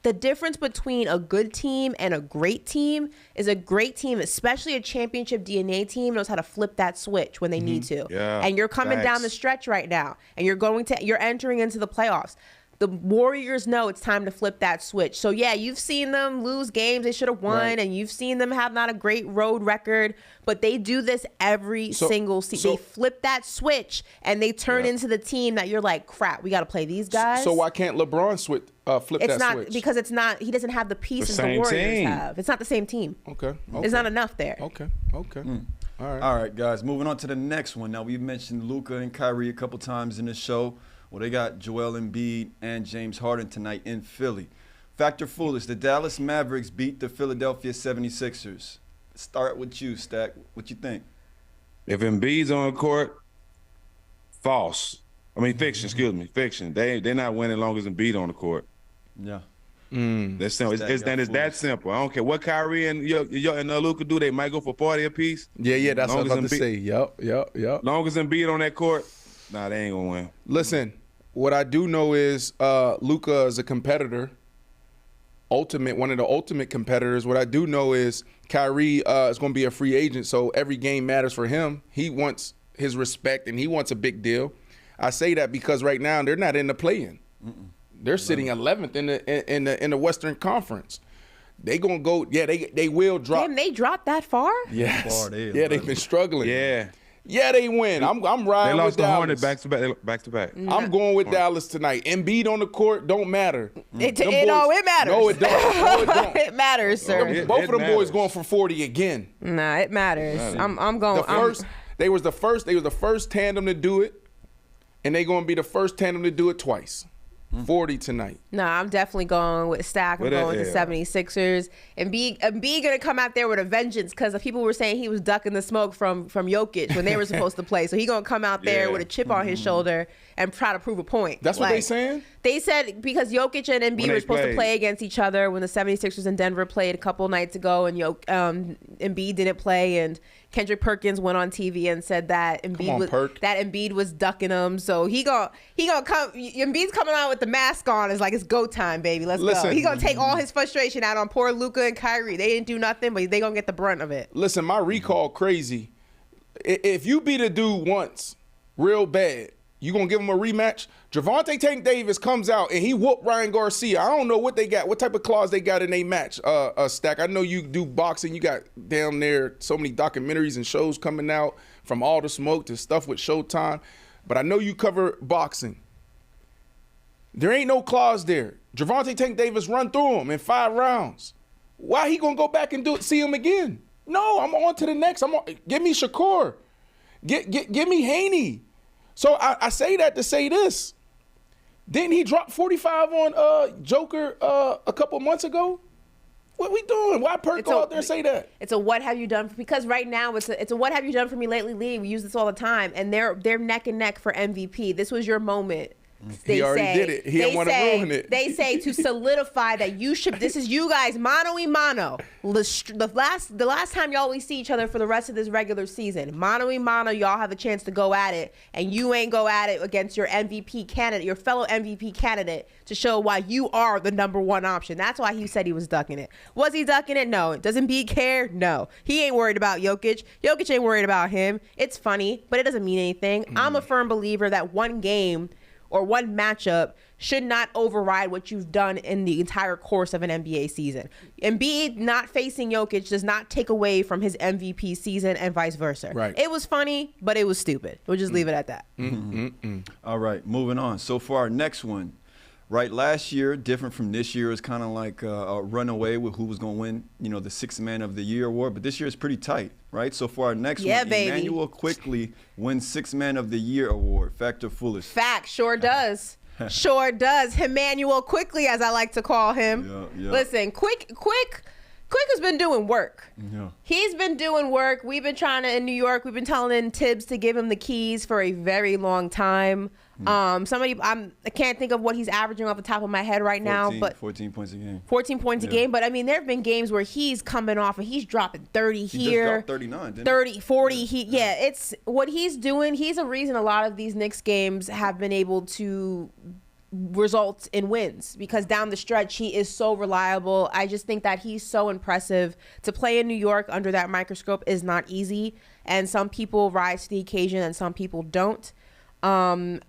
Speaker 2: the difference between a good team and a great team is a great team, especially a championship DNA team, knows how to flip that switch when they need to.
Speaker 3: Yeah,
Speaker 2: and you're coming down the stretch right now, and you're entering into the playoffs. The Warriors know it's time to flip that switch. So, yeah, you've seen them lose games they should have won, and you've seen them have not a great road record, but they do this every single season. They flip that switch, and they turn into the team that you're like, crap, we got to play these guys.
Speaker 4: So why can't LeBron flip that switch?
Speaker 2: Because it's not. He doesn't have the pieces the Warriors have. It's not the same team.
Speaker 4: Okay.
Speaker 2: There's not enough there.
Speaker 4: Okay. All
Speaker 1: right, guys, moving on to the next one. Now, we've mentioned Luka and Kyrie a couple times in the show. Well, they got Joel Embiid and James Harden tonight in Philly. Factor foolish. The Dallas Mavericks beat the Philadelphia 76ers. Start with you, Stak. What you think?
Speaker 3: If Embiid's on the court, false. I mean, fiction. Excuse me, fiction. They're not winning as long as Embiid on the court.
Speaker 1: Yeah.
Speaker 3: That's simple. It's that simple. I don't care what Kyrie and Luka do. They might go for 40 apiece.
Speaker 4: Yeah. That's what I was about to say. Yep.
Speaker 3: Long as Embiid on that court, nah, they ain't gonna win.
Speaker 4: Listen, what I do know is Luka is a competitor, one of the ultimate competitors. What I do know is Kyrie is going to be a free agent, so every game matters for him. He wants his respect, and he wants a big deal. I say that because right now they're not in the play-in. They're sitting 11th in the Western Conference. They gonna go. Yeah, they will drop.
Speaker 2: Damn, they dropped that far?
Speaker 4: Yes. They've been struggling.
Speaker 3: Yeah,
Speaker 4: they win. I'm riding with Dallas.
Speaker 3: They lost the Hornets back to back.
Speaker 4: I'm going with Dallas tonight. Embiid on the court don't matter.
Speaker 2: It matters.
Speaker 4: No, it don't.
Speaker 2: It matters, sir.
Speaker 4: Both of them boys going for 40 again.
Speaker 2: Nah, it matters. I'm going.
Speaker 4: They was the first tandem to do it, and they going to be the first tandem to do it twice. 40 tonight.
Speaker 2: No, I'm definitely going with Stak. I'm going with the 76ers. And B going to come out there with a vengeance because the people were saying he was ducking the smoke from Jokic when they were supposed to play. So he going to come out there with a chip on his shoulder and try to prove a point.
Speaker 4: That's what they saying?
Speaker 2: They said because Jokic and Embiid were supposed to play against each other when the 76ers in Denver played a couple nights ago, and Embiid didn't play, and Kendrick Perkins went on TV and said that Embiid was ducking him. So he gonna come. Embiid's coming out with the mask on. It's like it's go time, baby. Let's go. He gonna take all his frustration out on poor Luka and Kyrie. They didn't do nothing, but they gonna get the brunt of it.
Speaker 4: Listen, my recall crazy. If you beat a dude once, real bad, you gonna give him a rematch? Javante Tank Davis comes out and he whooped Ryan Garcia. I don't know what they got, what type of clause they got in their match. Stak, I know you do boxing. You got down there so many documentaries and shows coming out, from All the Smoke to stuff with Showtime. But I know you cover boxing. There ain't no clause there. Javante Tank Davis run through him in 5 rounds. Why he gonna go back and see him again? No, I'm on to the next. Give me Shakur. Give me Haney. So I say that to say this. Didn't he drop 45 on Joker a couple months ago? What we doing? Why Perk go out there and say that?
Speaker 2: It's a what have you done? Because right now it's a what have you done for me lately league. We use this all the time, and they're neck and neck for MVP. This was your moment.
Speaker 4: He already did it. He didn't want to ruin it.
Speaker 2: They say to solidify that you should. This is you guys mano-y-mano. The last time y'all we see each other for the rest of this regular season, mano-y-mano, y'all have a chance to go at it, and you ain't go at it against your MVP candidate, your fellow MVP candidate, to show why you are the number one option. That's why he said he was ducking it. Was he ducking it? No. Does Embiid care? No. He ain't worried about Jokic. Jokic ain't worried about him. It's funny, but it doesn't mean anything. I'm a firm believer that one game or one matchup should not override what you've done in the entire course of an NBA season. Embiid not facing Jokic does not take away from his MVP season and vice versa.
Speaker 4: Right.
Speaker 2: It was funny, but it was stupid. We'll just leave it at that.
Speaker 1: All right, moving on. So for our next one, right, last year, different from this year, is kind of like a runaway with who was going to win, the Sixth Man of the Year award. But this year is pretty tight, right? So for our next one,
Speaker 2: baby.
Speaker 1: Emmanuel Quickly wins Sixth Man of the Year award. Fact or foolish?
Speaker 2: Fact, sure does. Sure does. Emmanuel Quickly, as I like to call him.
Speaker 1: Yeah.
Speaker 2: Listen, quick Quick has been doing work.
Speaker 1: Yeah.
Speaker 2: He's been doing work. We've been trying to, in New York, we've been telling Tibbs to give him the keys for a very long time. I can't think of what he's averaging off the top of my head right now, but
Speaker 1: 14 points a game.
Speaker 2: 14 points a game. But I mean, there have been games where he's coming off and he's dropping 30
Speaker 1: He
Speaker 2: here.
Speaker 1: just dropped 39, didn't
Speaker 2: 30, 40. It's what he's doing. He's a reason a lot of these Knicks games have been able to result in wins, because down the stretch he is so reliable. I just think that he's so impressive. To play in New York under that microscope is not easy, and some people rise to the occasion and some people don't. I'm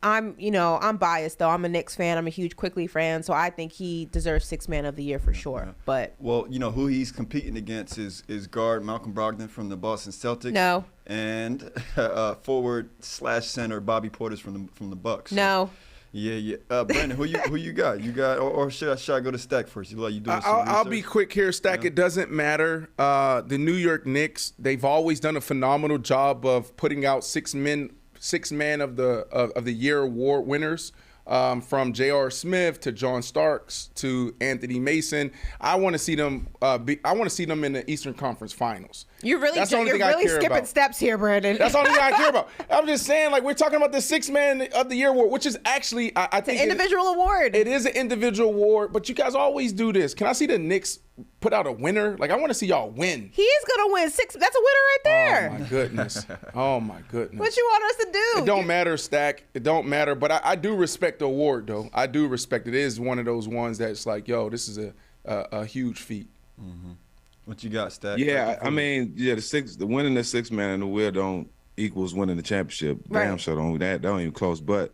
Speaker 2: biased though. I'm a Knicks fan. I'm a huge Quickly fan, so I think he deserves Sixth Man of the Year for sure.
Speaker 1: Yeah.
Speaker 2: But
Speaker 1: well, who he's competing against is guard Malcolm Brogdon from the Boston Celtics.
Speaker 2: No.
Speaker 1: And forward/center Bobby Portis from the Bucks.
Speaker 2: no.
Speaker 1: Yeah. Brandon, who you got? You got, or should I go to Stak first? You doing some
Speaker 4: I'll be
Speaker 1: research?
Speaker 4: quick here, Stak.
Speaker 1: Yeah.
Speaker 4: It doesn't matter. The New York Knicks, they've always done a phenomenal job of putting out six man of the year award winners. From J.R. Smith to John Starks to Anthony Mason. I want to see them. I want to see them in the Eastern Conference Finals.
Speaker 2: You're really
Speaker 4: That's the only thing I care
Speaker 2: skipping
Speaker 4: about.
Speaker 2: steps here, Brandon.
Speaker 4: That's all I care about. I'm just saying, like, we're talking about the Sixth Man of the Year award, which is actually, I think,
Speaker 2: an individual award.
Speaker 4: It is an individual award, but you guys always do this. Can I see the Knicks put out a winner? Like, I want to see y'all win.
Speaker 2: He is gonna win six. That's a winner right there.
Speaker 4: Oh my goodness. Oh my goodness.
Speaker 2: What you want us to do?
Speaker 4: It don't matter, Stak. It don't matter. But I do respect the award, though. I do respect it. It is one of those ones that's like, yo, this is a huge feat.
Speaker 1: Mm-hmm. What you got, Stak?
Speaker 3: Yeah, I mean, the winning the Sixth Man in the Year don't equals winning the championship. Damn
Speaker 2: Right.
Speaker 3: sure don't. That don't even close. But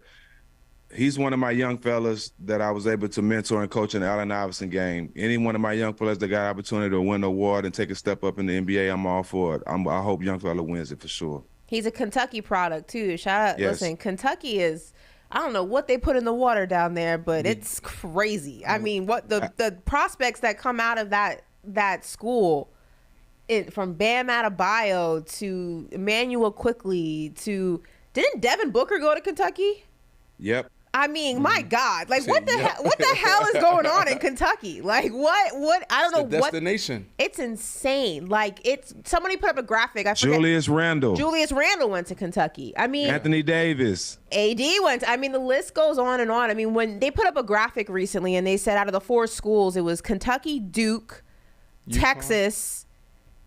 Speaker 3: he's one of my young fellas that I was able to mentor and coach in the Allen Iverson game. Any one of my young fellas that got opportunity to win the award and take a step up in the NBA, I'm all for it. I hope young fella wins it for sure.
Speaker 2: He's a Kentucky product too. Shout out.
Speaker 3: Yes.
Speaker 2: Listen, Kentucky is. I don't know what they put in the water down there, but it's crazy. I mean, what the prospects that come out of that school, from Bam Adebayo to Emmanuel Quickly to didn't Devin Booker go to Kentucky?
Speaker 3: Yep.
Speaker 2: I mean, my God, like what the hell is going on in Kentucky? Like what I don't know
Speaker 4: The
Speaker 2: what
Speaker 4: destination.
Speaker 2: it's insane. Like somebody put up a graphic. I forget.
Speaker 3: Julius Randle.
Speaker 2: Julius Randle went to Kentucky. I mean,
Speaker 3: Anthony Davis.
Speaker 2: AD went. I mean, the list goes on and on. I mean, when they put up a graphic recently and they said out of the 4 schools, it was Kentucky, Duke, Texas,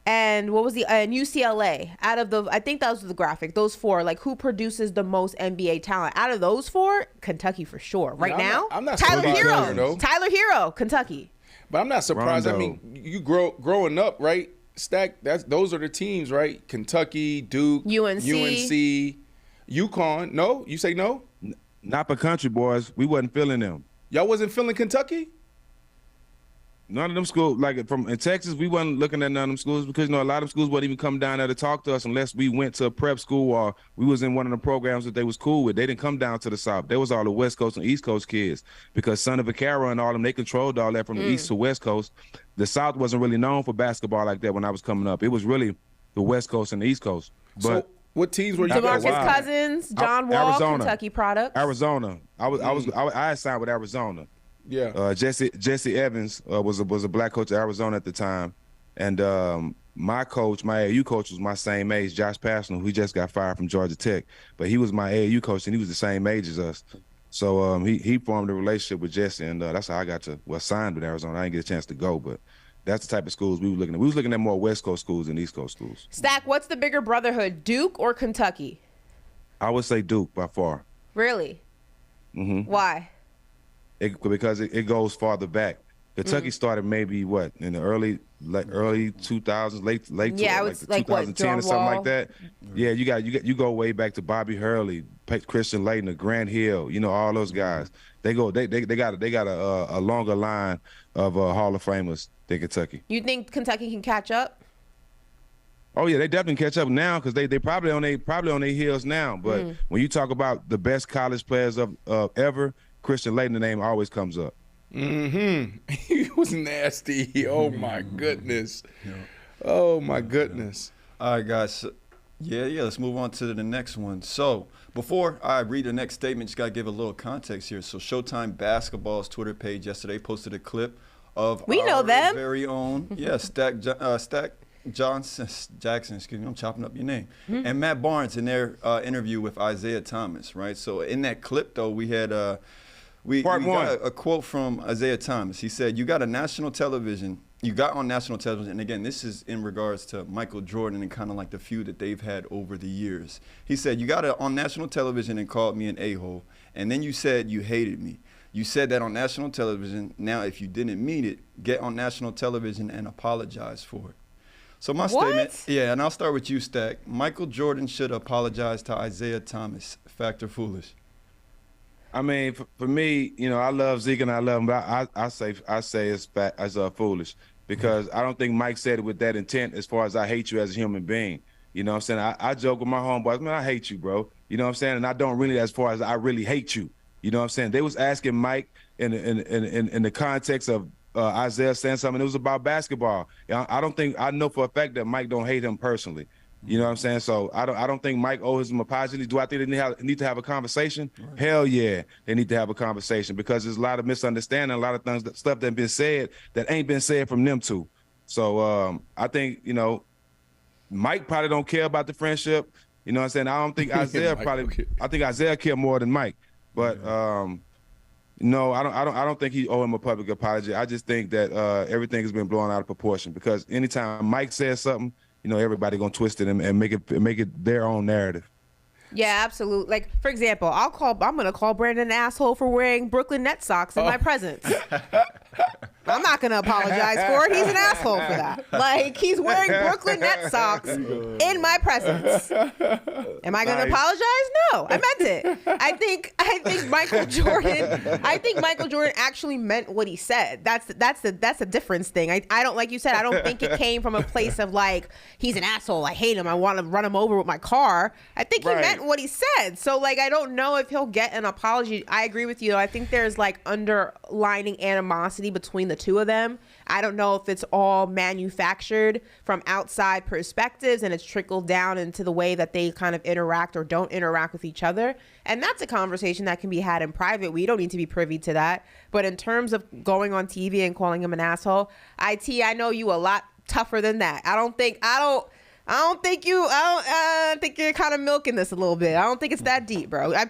Speaker 2: and what was and UCLA. Out of I think that was the graphic. Those 4, like who produces the most NBA talent? Out of those 4, Kentucky for sure. Right now,
Speaker 4: I'm not
Speaker 2: Tyler
Speaker 4: surprised
Speaker 2: Hero.
Speaker 4: there, though.
Speaker 2: Tyler Hero, Kentucky.
Speaker 4: But I'm not surprised.
Speaker 3: Rondo.
Speaker 4: I mean, you growing up, right? Stak. Those are the teams, right? Kentucky, Duke,
Speaker 2: UNC.
Speaker 4: UConn. No, you say no?
Speaker 3: Not for country boys. We wasn't feeling them.
Speaker 4: Y'all wasn't feeling Kentucky?
Speaker 3: None of them schools, like in Texas, we wasn't looking at none of them schools because, a lot of them schools wouldn't even come down there to talk to us unless we went to a prep school or we was in one of the programs that they was cool with. They didn't come down to the South. They was all the West Coast and East Coast kids because Son of Vaccaro and all them, they controlled all that from the East to West Coast. The South wasn't really known for basketball like that when I was coming up. It was really the West Coast and the East Coast. But
Speaker 4: So what teams were you
Speaker 3: After a
Speaker 2: DeMarcus
Speaker 4: guys?
Speaker 3: while.
Speaker 2: Cousins, John Wall,
Speaker 3: Arizona.
Speaker 2: Kentucky product.
Speaker 3: Arizona, I had signed with Arizona.
Speaker 4: Yeah.
Speaker 3: Jesse Evans was a black coach at Arizona at the time, and my AAU coach was my same age, Josh Passnell, who just got fired from Georgia Tech, but he was my AAU coach and he was the same age as us. So he formed a relationship with Jesse, and that's how I got signed with Arizona. I didn't get a chance to go, but that's the type of schools we were looking at. We was looking at more West Coast schools than East Coast schools.
Speaker 2: Stak, what's the bigger brotherhood, Duke or Kentucky?
Speaker 3: I would say Duke by far.
Speaker 2: Really?
Speaker 3: Mm-hmm.
Speaker 2: Why?
Speaker 3: Because it goes farther back. Kentucky started maybe in the early 2000s, late
Speaker 2: Yeah,
Speaker 3: to,
Speaker 2: it was
Speaker 3: like 2010
Speaker 2: John
Speaker 3: or something
Speaker 2: Wall.
Speaker 3: like that. Yeah, you go way back to Bobby Hurley, Christian Laettner, Grant Hill, all those guys. They got a longer line of Hall of Famers than Kentucky.
Speaker 2: You think Kentucky can catch up?
Speaker 3: Oh yeah, they definitely catch up now because they probably on their heels now. But when you talk about the best college players of ever, Christian Laettner name always comes up.
Speaker 4: Mm-hmm. He was nasty. Oh my goodness. Oh my goodness.
Speaker 1: All right, guys. Yeah. Let's move on to the next one. So before I read the next statement, just got to give a little context here. So Showtime Basketball's Twitter page yesterday posted a clip of
Speaker 2: We know
Speaker 1: our
Speaker 2: them.
Speaker 1: very own, Stak Jackson, excuse me, I'm chopping up your name, and Matt Barnes in their interview with Isiah Thomas, right? So in that clip, though, we had we got a quote from Isiah Thomas. He said, you got on national television, and again, this is in regards to Michael Jordan and kind of like the feud that they've had over the years. He said, you got on national television and called me an a-hole, and then you said you hated me. You said that on national television. Now, if you didn't mean it, get on national television and apologize for it. So my statement, and I'll start with you, Stak. Michael Jordan should apologize to Isiah Thomas. Fact or foolish?
Speaker 3: I mean, for me, you know, I love Zeke and I love him, but I say it's foolish because I don't think Mike said it with that intent as far as I hate you as a human being. You know what I'm saying? I joke with my homeboys, man, I hate you, bro. You know what I'm saying? And I don't really as far as I really hate you. You know what I'm saying? They was asking Mike in the context of Isiah saying something. It was about basketball. I know for a fact that Mike don't hate him personally. You know what I'm saying? So I don't think Mike owes him apology. Do I think they need to have a conversation? Right. Hell yeah, they need to have a conversation because there's a lot of misunderstanding, a lot of stuff that's been said that ain't been said from them two. So I think, you know, Mike probably don't care about the friendship. You know what I'm saying? I don't think Isiah I think Isiah care more than Mike. But no, I don't think he owe him a public apology. I just think that everything has been blown out of proportion because anytime Mike says something, you know, everybody gonna twist it and make it their own narrative.
Speaker 2: Yeah, absolutely. Like, for example, I'm gonna call Brandon an asshole for wearing Brooklyn Nets socks in my presence. I'm not gonna apologize for it. He's an asshole for that. Like, he's wearing Brooklyn Nets socks in my presence. Am I gonna apologize? No, I meant it. I think Michael Jordan actually meant what he said. That's the difference thing. I don't, like you said, I don't think it came from a place of like, he's an asshole, I hate him, I want to run him over with my car. I think he meant what he said. So like, I don't know if he'll get an apology. I agree with you. I think there's like underlining animosity between the two of them. I don't know if it's all manufactured from outside perspectives and it's trickled down into the way that they kind of interact or don't interact with each other. And that's a conversation that can be had in private. We don't need to be privy to that. But in terms of going on TV and calling him an asshole, I know you a lot tougher than that. I think you're kind of milking this a little bit. I don't think it's that deep, bro. A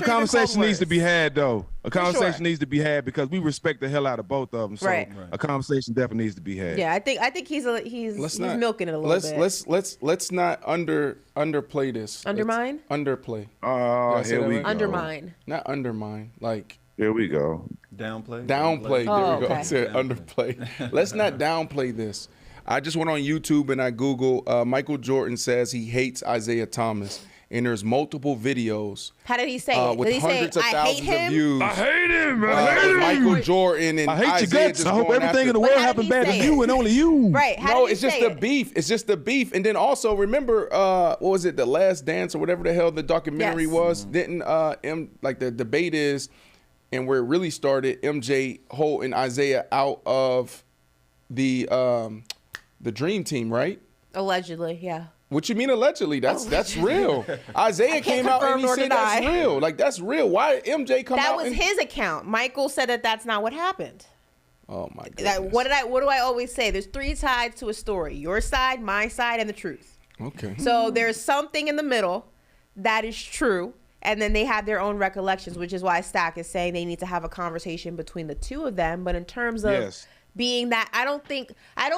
Speaker 3: conversation needs to be had, though. A conversation needs to be had because we respect the hell out of both of them. So a conversation definitely needs to be had.
Speaker 2: Yeah, I think he's milking it a little bit.
Speaker 4: Let's not underplay this.
Speaker 2: Undermine?
Speaker 4: Underplay.
Speaker 3: Oh, here we go.
Speaker 2: Undermine.
Speaker 4: Not undermine. Like.
Speaker 3: Here we go.
Speaker 1: Downplay.
Speaker 4: There we go.
Speaker 2: Okay.
Speaker 4: I said underplay. Let's not downplay this. I just went on YouTube and I Googled Michael Jordan says he hates Isiah Thomas. And there's multiple videos.
Speaker 2: How did he say it?
Speaker 4: With
Speaker 2: did he
Speaker 4: hundreds of thousands of views.
Speaker 3: I hate him. I hate him.
Speaker 4: Michael Jordan and
Speaker 3: I hate
Speaker 4: Isiah
Speaker 3: your guts. I hope everything in the world happened bad to you and only you.
Speaker 2: Right.
Speaker 4: No, it's just the beef. It's just the beef. And then also remember, what was it, The Last Dance or whatever the hell the documentary was? Didn't like the debate is, and where it really started, MJ holding Isiah out of the Dream Team, right?
Speaker 2: Allegedly, yeah.
Speaker 4: What you mean allegedly? That's real. Isiah came out and he said that's real. Like, that's real. Why MJ come out?
Speaker 2: That was his account. Michael said that that's not what happened.
Speaker 4: Oh my goodness.
Speaker 2: What do I always say? There's three sides to a story: your side, my side, and the truth.
Speaker 4: Okay.
Speaker 2: So there's something in the middle that is true, and then they have their own recollections, which is why Stak is saying they need to have a conversation between the two of them. But in terms of being that, I don't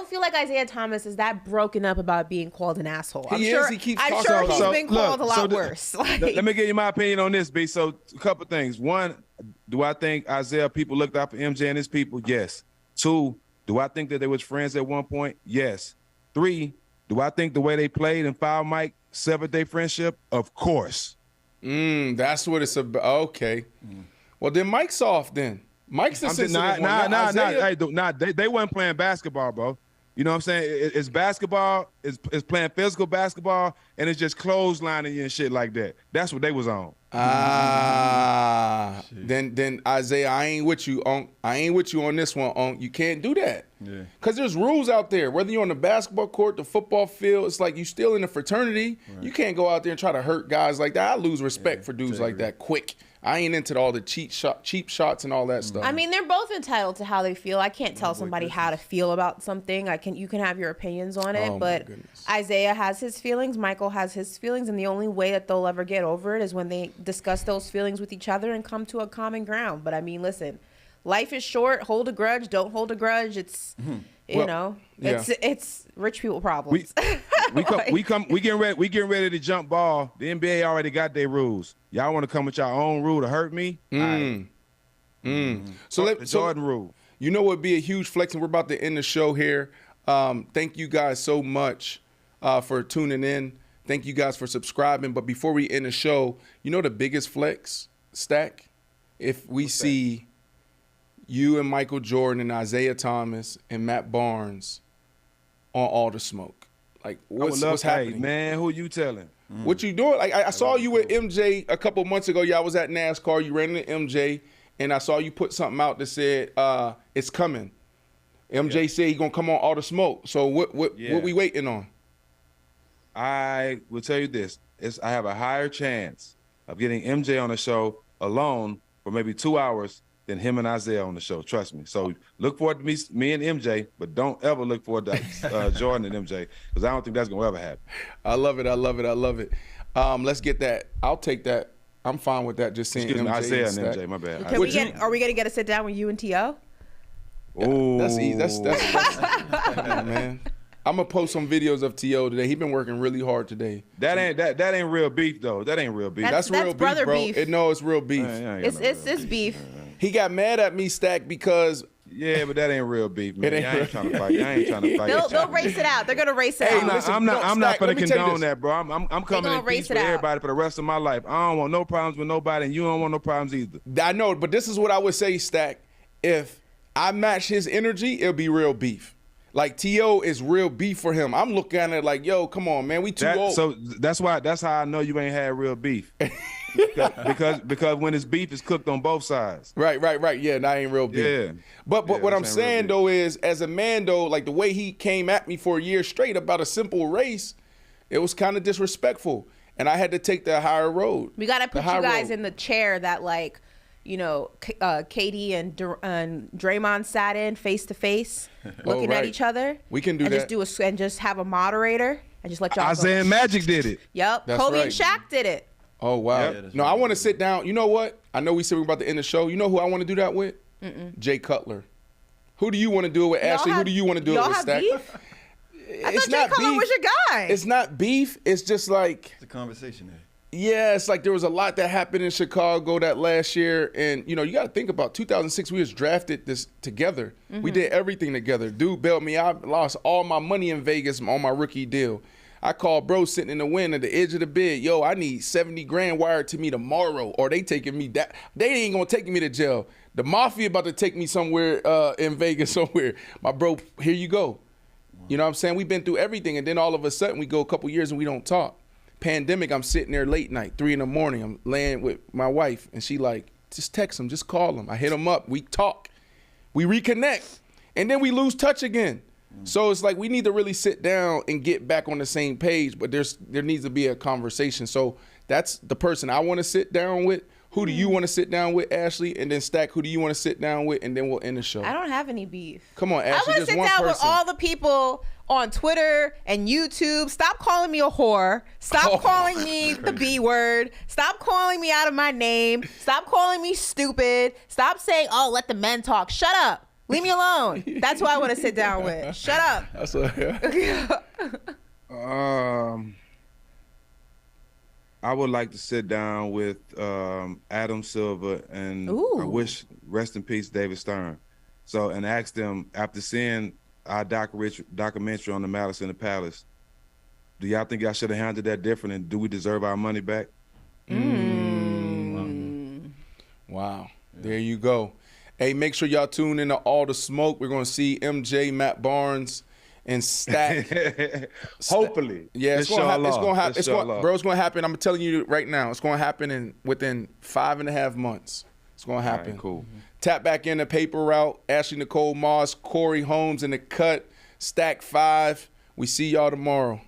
Speaker 2: feel like Isiah Thomas is that broken up about being called an asshole. I'm sure he's been called a lot worse.
Speaker 3: Let me give you my opinion on this, B. So a couple things. One, do I think Isiah people looked out for MJ and his people? Yes. Two, do I think that they was friends at one point? Yes. Three, do I think the way they played and fouled Mike severed their friendship? Of course.
Speaker 4: That's what it's about. Okay. Well, then Mike's soft then. Mike's the sensitive one.
Speaker 3: They weren't playing basketball, bro. You know what I'm saying? It's basketball. It's playing physical basketball, and it's just clotheslining you and shit like that. That's what they was on.
Speaker 4: Then Isiah, I ain't with you on this one. You can't do that. Yeah. Because there's rules out there. Whether you're on the basketball court, the football field, it's like you still in a fraternity. Right. You can't go out there and try to hurt guys like that. I lose respect for dudes like that quick. I ain't into all the cheap shots and all that stuff.
Speaker 2: I mean, they're both entitled to how they feel. I can't tell somebody how to feel about something. You can have your opinions on it, but Isiah has his feelings, Michael has his feelings, and the only way that they'll ever get over it is when they discuss those feelings with each other and come to a common ground. But I mean, listen, life is short. Hold a grudge. Don't hold a grudge. It's it's rich people problems.
Speaker 3: We getting ready to jump ball. The NBA already got their rules. Y'all want to come with your own rule to hurt me?
Speaker 4: So
Speaker 3: the Jordan rule.
Speaker 4: You know what would be a huge flex, and we're about to end the show here. Thank you guys so much for tuning in. Thank you guys for subscribing. But before we end the show, you know the biggest flex, Stak? If we see you and Michael Jordan and Isiah Thomas and Matt Barnes on All the Smoke. Like, what's happening?
Speaker 3: Hey, man, who you telling?
Speaker 4: What you doing? Like, I saw you with MJ a couple months ago. Y'all was at NASCAR. You ran into MJ, and I saw you put something out that said, it's coming. MJ said he's going to come on All the Smoke. So what we waiting on?
Speaker 3: I will tell you this. I have a higher chance of getting MJ on the show alone for maybe 2 hours than him and Isiah on the show. Trust me. So look forward to me and MJ, but don't ever look forward to Jordan and MJ, because I don't think that's going to ever happen.
Speaker 4: I love it. Let's get that. I'll take that. I'm fine with that. Just seeing MJ
Speaker 3: Isiah and MJ. My bad.
Speaker 2: Are we going to get to sit down with you and T.O.?
Speaker 3: Oh,
Speaker 4: that's easy. That's man. I'm gonna post some videos of T.O. today. He been working really hard today.
Speaker 3: That ain't real beef though. That ain't real beef.
Speaker 2: That's
Speaker 4: real beef, bro. Beef. It's real beef.
Speaker 2: It's beef.
Speaker 4: He got mad at me, Stak, because
Speaker 3: but that ain't real beef, man. I ain't trying to fight.
Speaker 2: They'll race it out. They're gonna race it out.
Speaker 3: I'm not gonna condone that, bro. I'm coming in peace with everybody for the rest of my life. I don't want no problems with nobody, and you don't want no problems either.
Speaker 4: I know, but this is what I would say, Stak. If I match his energy, it'll be real beef. Like, T.O. is real beef for him. I'm looking at it like, yo, come on, man, we too old.
Speaker 3: So that's how I know you ain't had real beef. because when it's beef, it's cooked on both sides.
Speaker 4: Right. Yeah, that ain't real beef.
Speaker 3: Yeah.
Speaker 4: But what I'm saying, though, is as a man, though, like the way he came at me for a year straight about a simple race, it was kind of disrespectful. And I had to take the higher road.
Speaker 2: We got to put you guys in the chair that, like, you know, Katie and Draymond sat in face to face, looking at each other.
Speaker 4: We can do
Speaker 2: that.
Speaker 4: And
Speaker 2: just have a moderator and just let y'all
Speaker 3: Isiah and Magic did it.
Speaker 2: Yep. Kobe and Shaq did it.
Speaker 4: Oh, wow. Yeah, no, I want to sit down. You know what? I know we said we're about to end the show. You know who I want to do that with? Jay Cutler. Who do you want to do it with, Ashley? Who do you want to do it with, Stak?
Speaker 2: Beef? I thought Jay Cutler was your guy.
Speaker 4: It's not beef. It's just like...
Speaker 1: It's a conversation there.
Speaker 4: Yeah, it's like there was a lot that happened in Chicago that last year. And, you know, you got to think about 2006, we was drafted this together. We did everything together. Dude bailed me out. I lost all my money in Vegas on my rookie deal. I called bro sitting in the wind at the edge of the bed. Yo, I need 70 grand wired to me tomorrow, or they taking me that. They ain't going to take me to jail. The mafia about to take me somewhere in Vegas somewhere. My bro, here you go. You know what I'm saying? We've been through everything. And then all of a sudden we go a couple years and we don't talk. Pandemic, I'm sitting there late night, 3 a.m. I'm laying with my wife, and she like, just text him, just call him. I hit him up, we talk, we reconnect, and then we lose touch again. So it's like we need to really sit down and get back on the same page, but there needs to be a conversation. So that's the person I want to sit down with. Who do you want to sit down with, Ashley? And then Stak, who do you want to sit down with? And then we'll end the show.
Speaker 2: I don't have any beef.
Speaker 4: Come on, Ashley.
Speaker 2: I want to sit down with all the people on Twitter and YouTube. Stop calling me a whore. Stop calling me the B word. Stop calling me out of my name. Stop calling me stupid. Stop saying, oh, let the men talk. Shut up. Leave me alone. That's who I want to sit down with. Shut up.
Speaker 4: That's what,
Speaker 3: I would like to sit down with Adam Silver and I wish rest in peace David Stern. So and ask them, after seeing our documentary on the Malice in the Palace, do y'all think y'all should have handled that different, and do we deserve our money back?
Speaker 4: Wow. There you go. Hey, make sure y'all tune in to All the Smoke. We're going to see MJ, Matt Barnes, and Stak.
Speaker 3: Hopefully.
Speaker 4: Yeah, it's going to happen. It's going to happen. I'm telling you right now. It's going to happen within 5.5 months. It's going to happen.
Speaker 3: All right, cool.
Speaker 4: Tap back in the paper route. Ashley Nicole Moss, Corey Holmes in the cut. Stak 5. We see y'all tomorrow.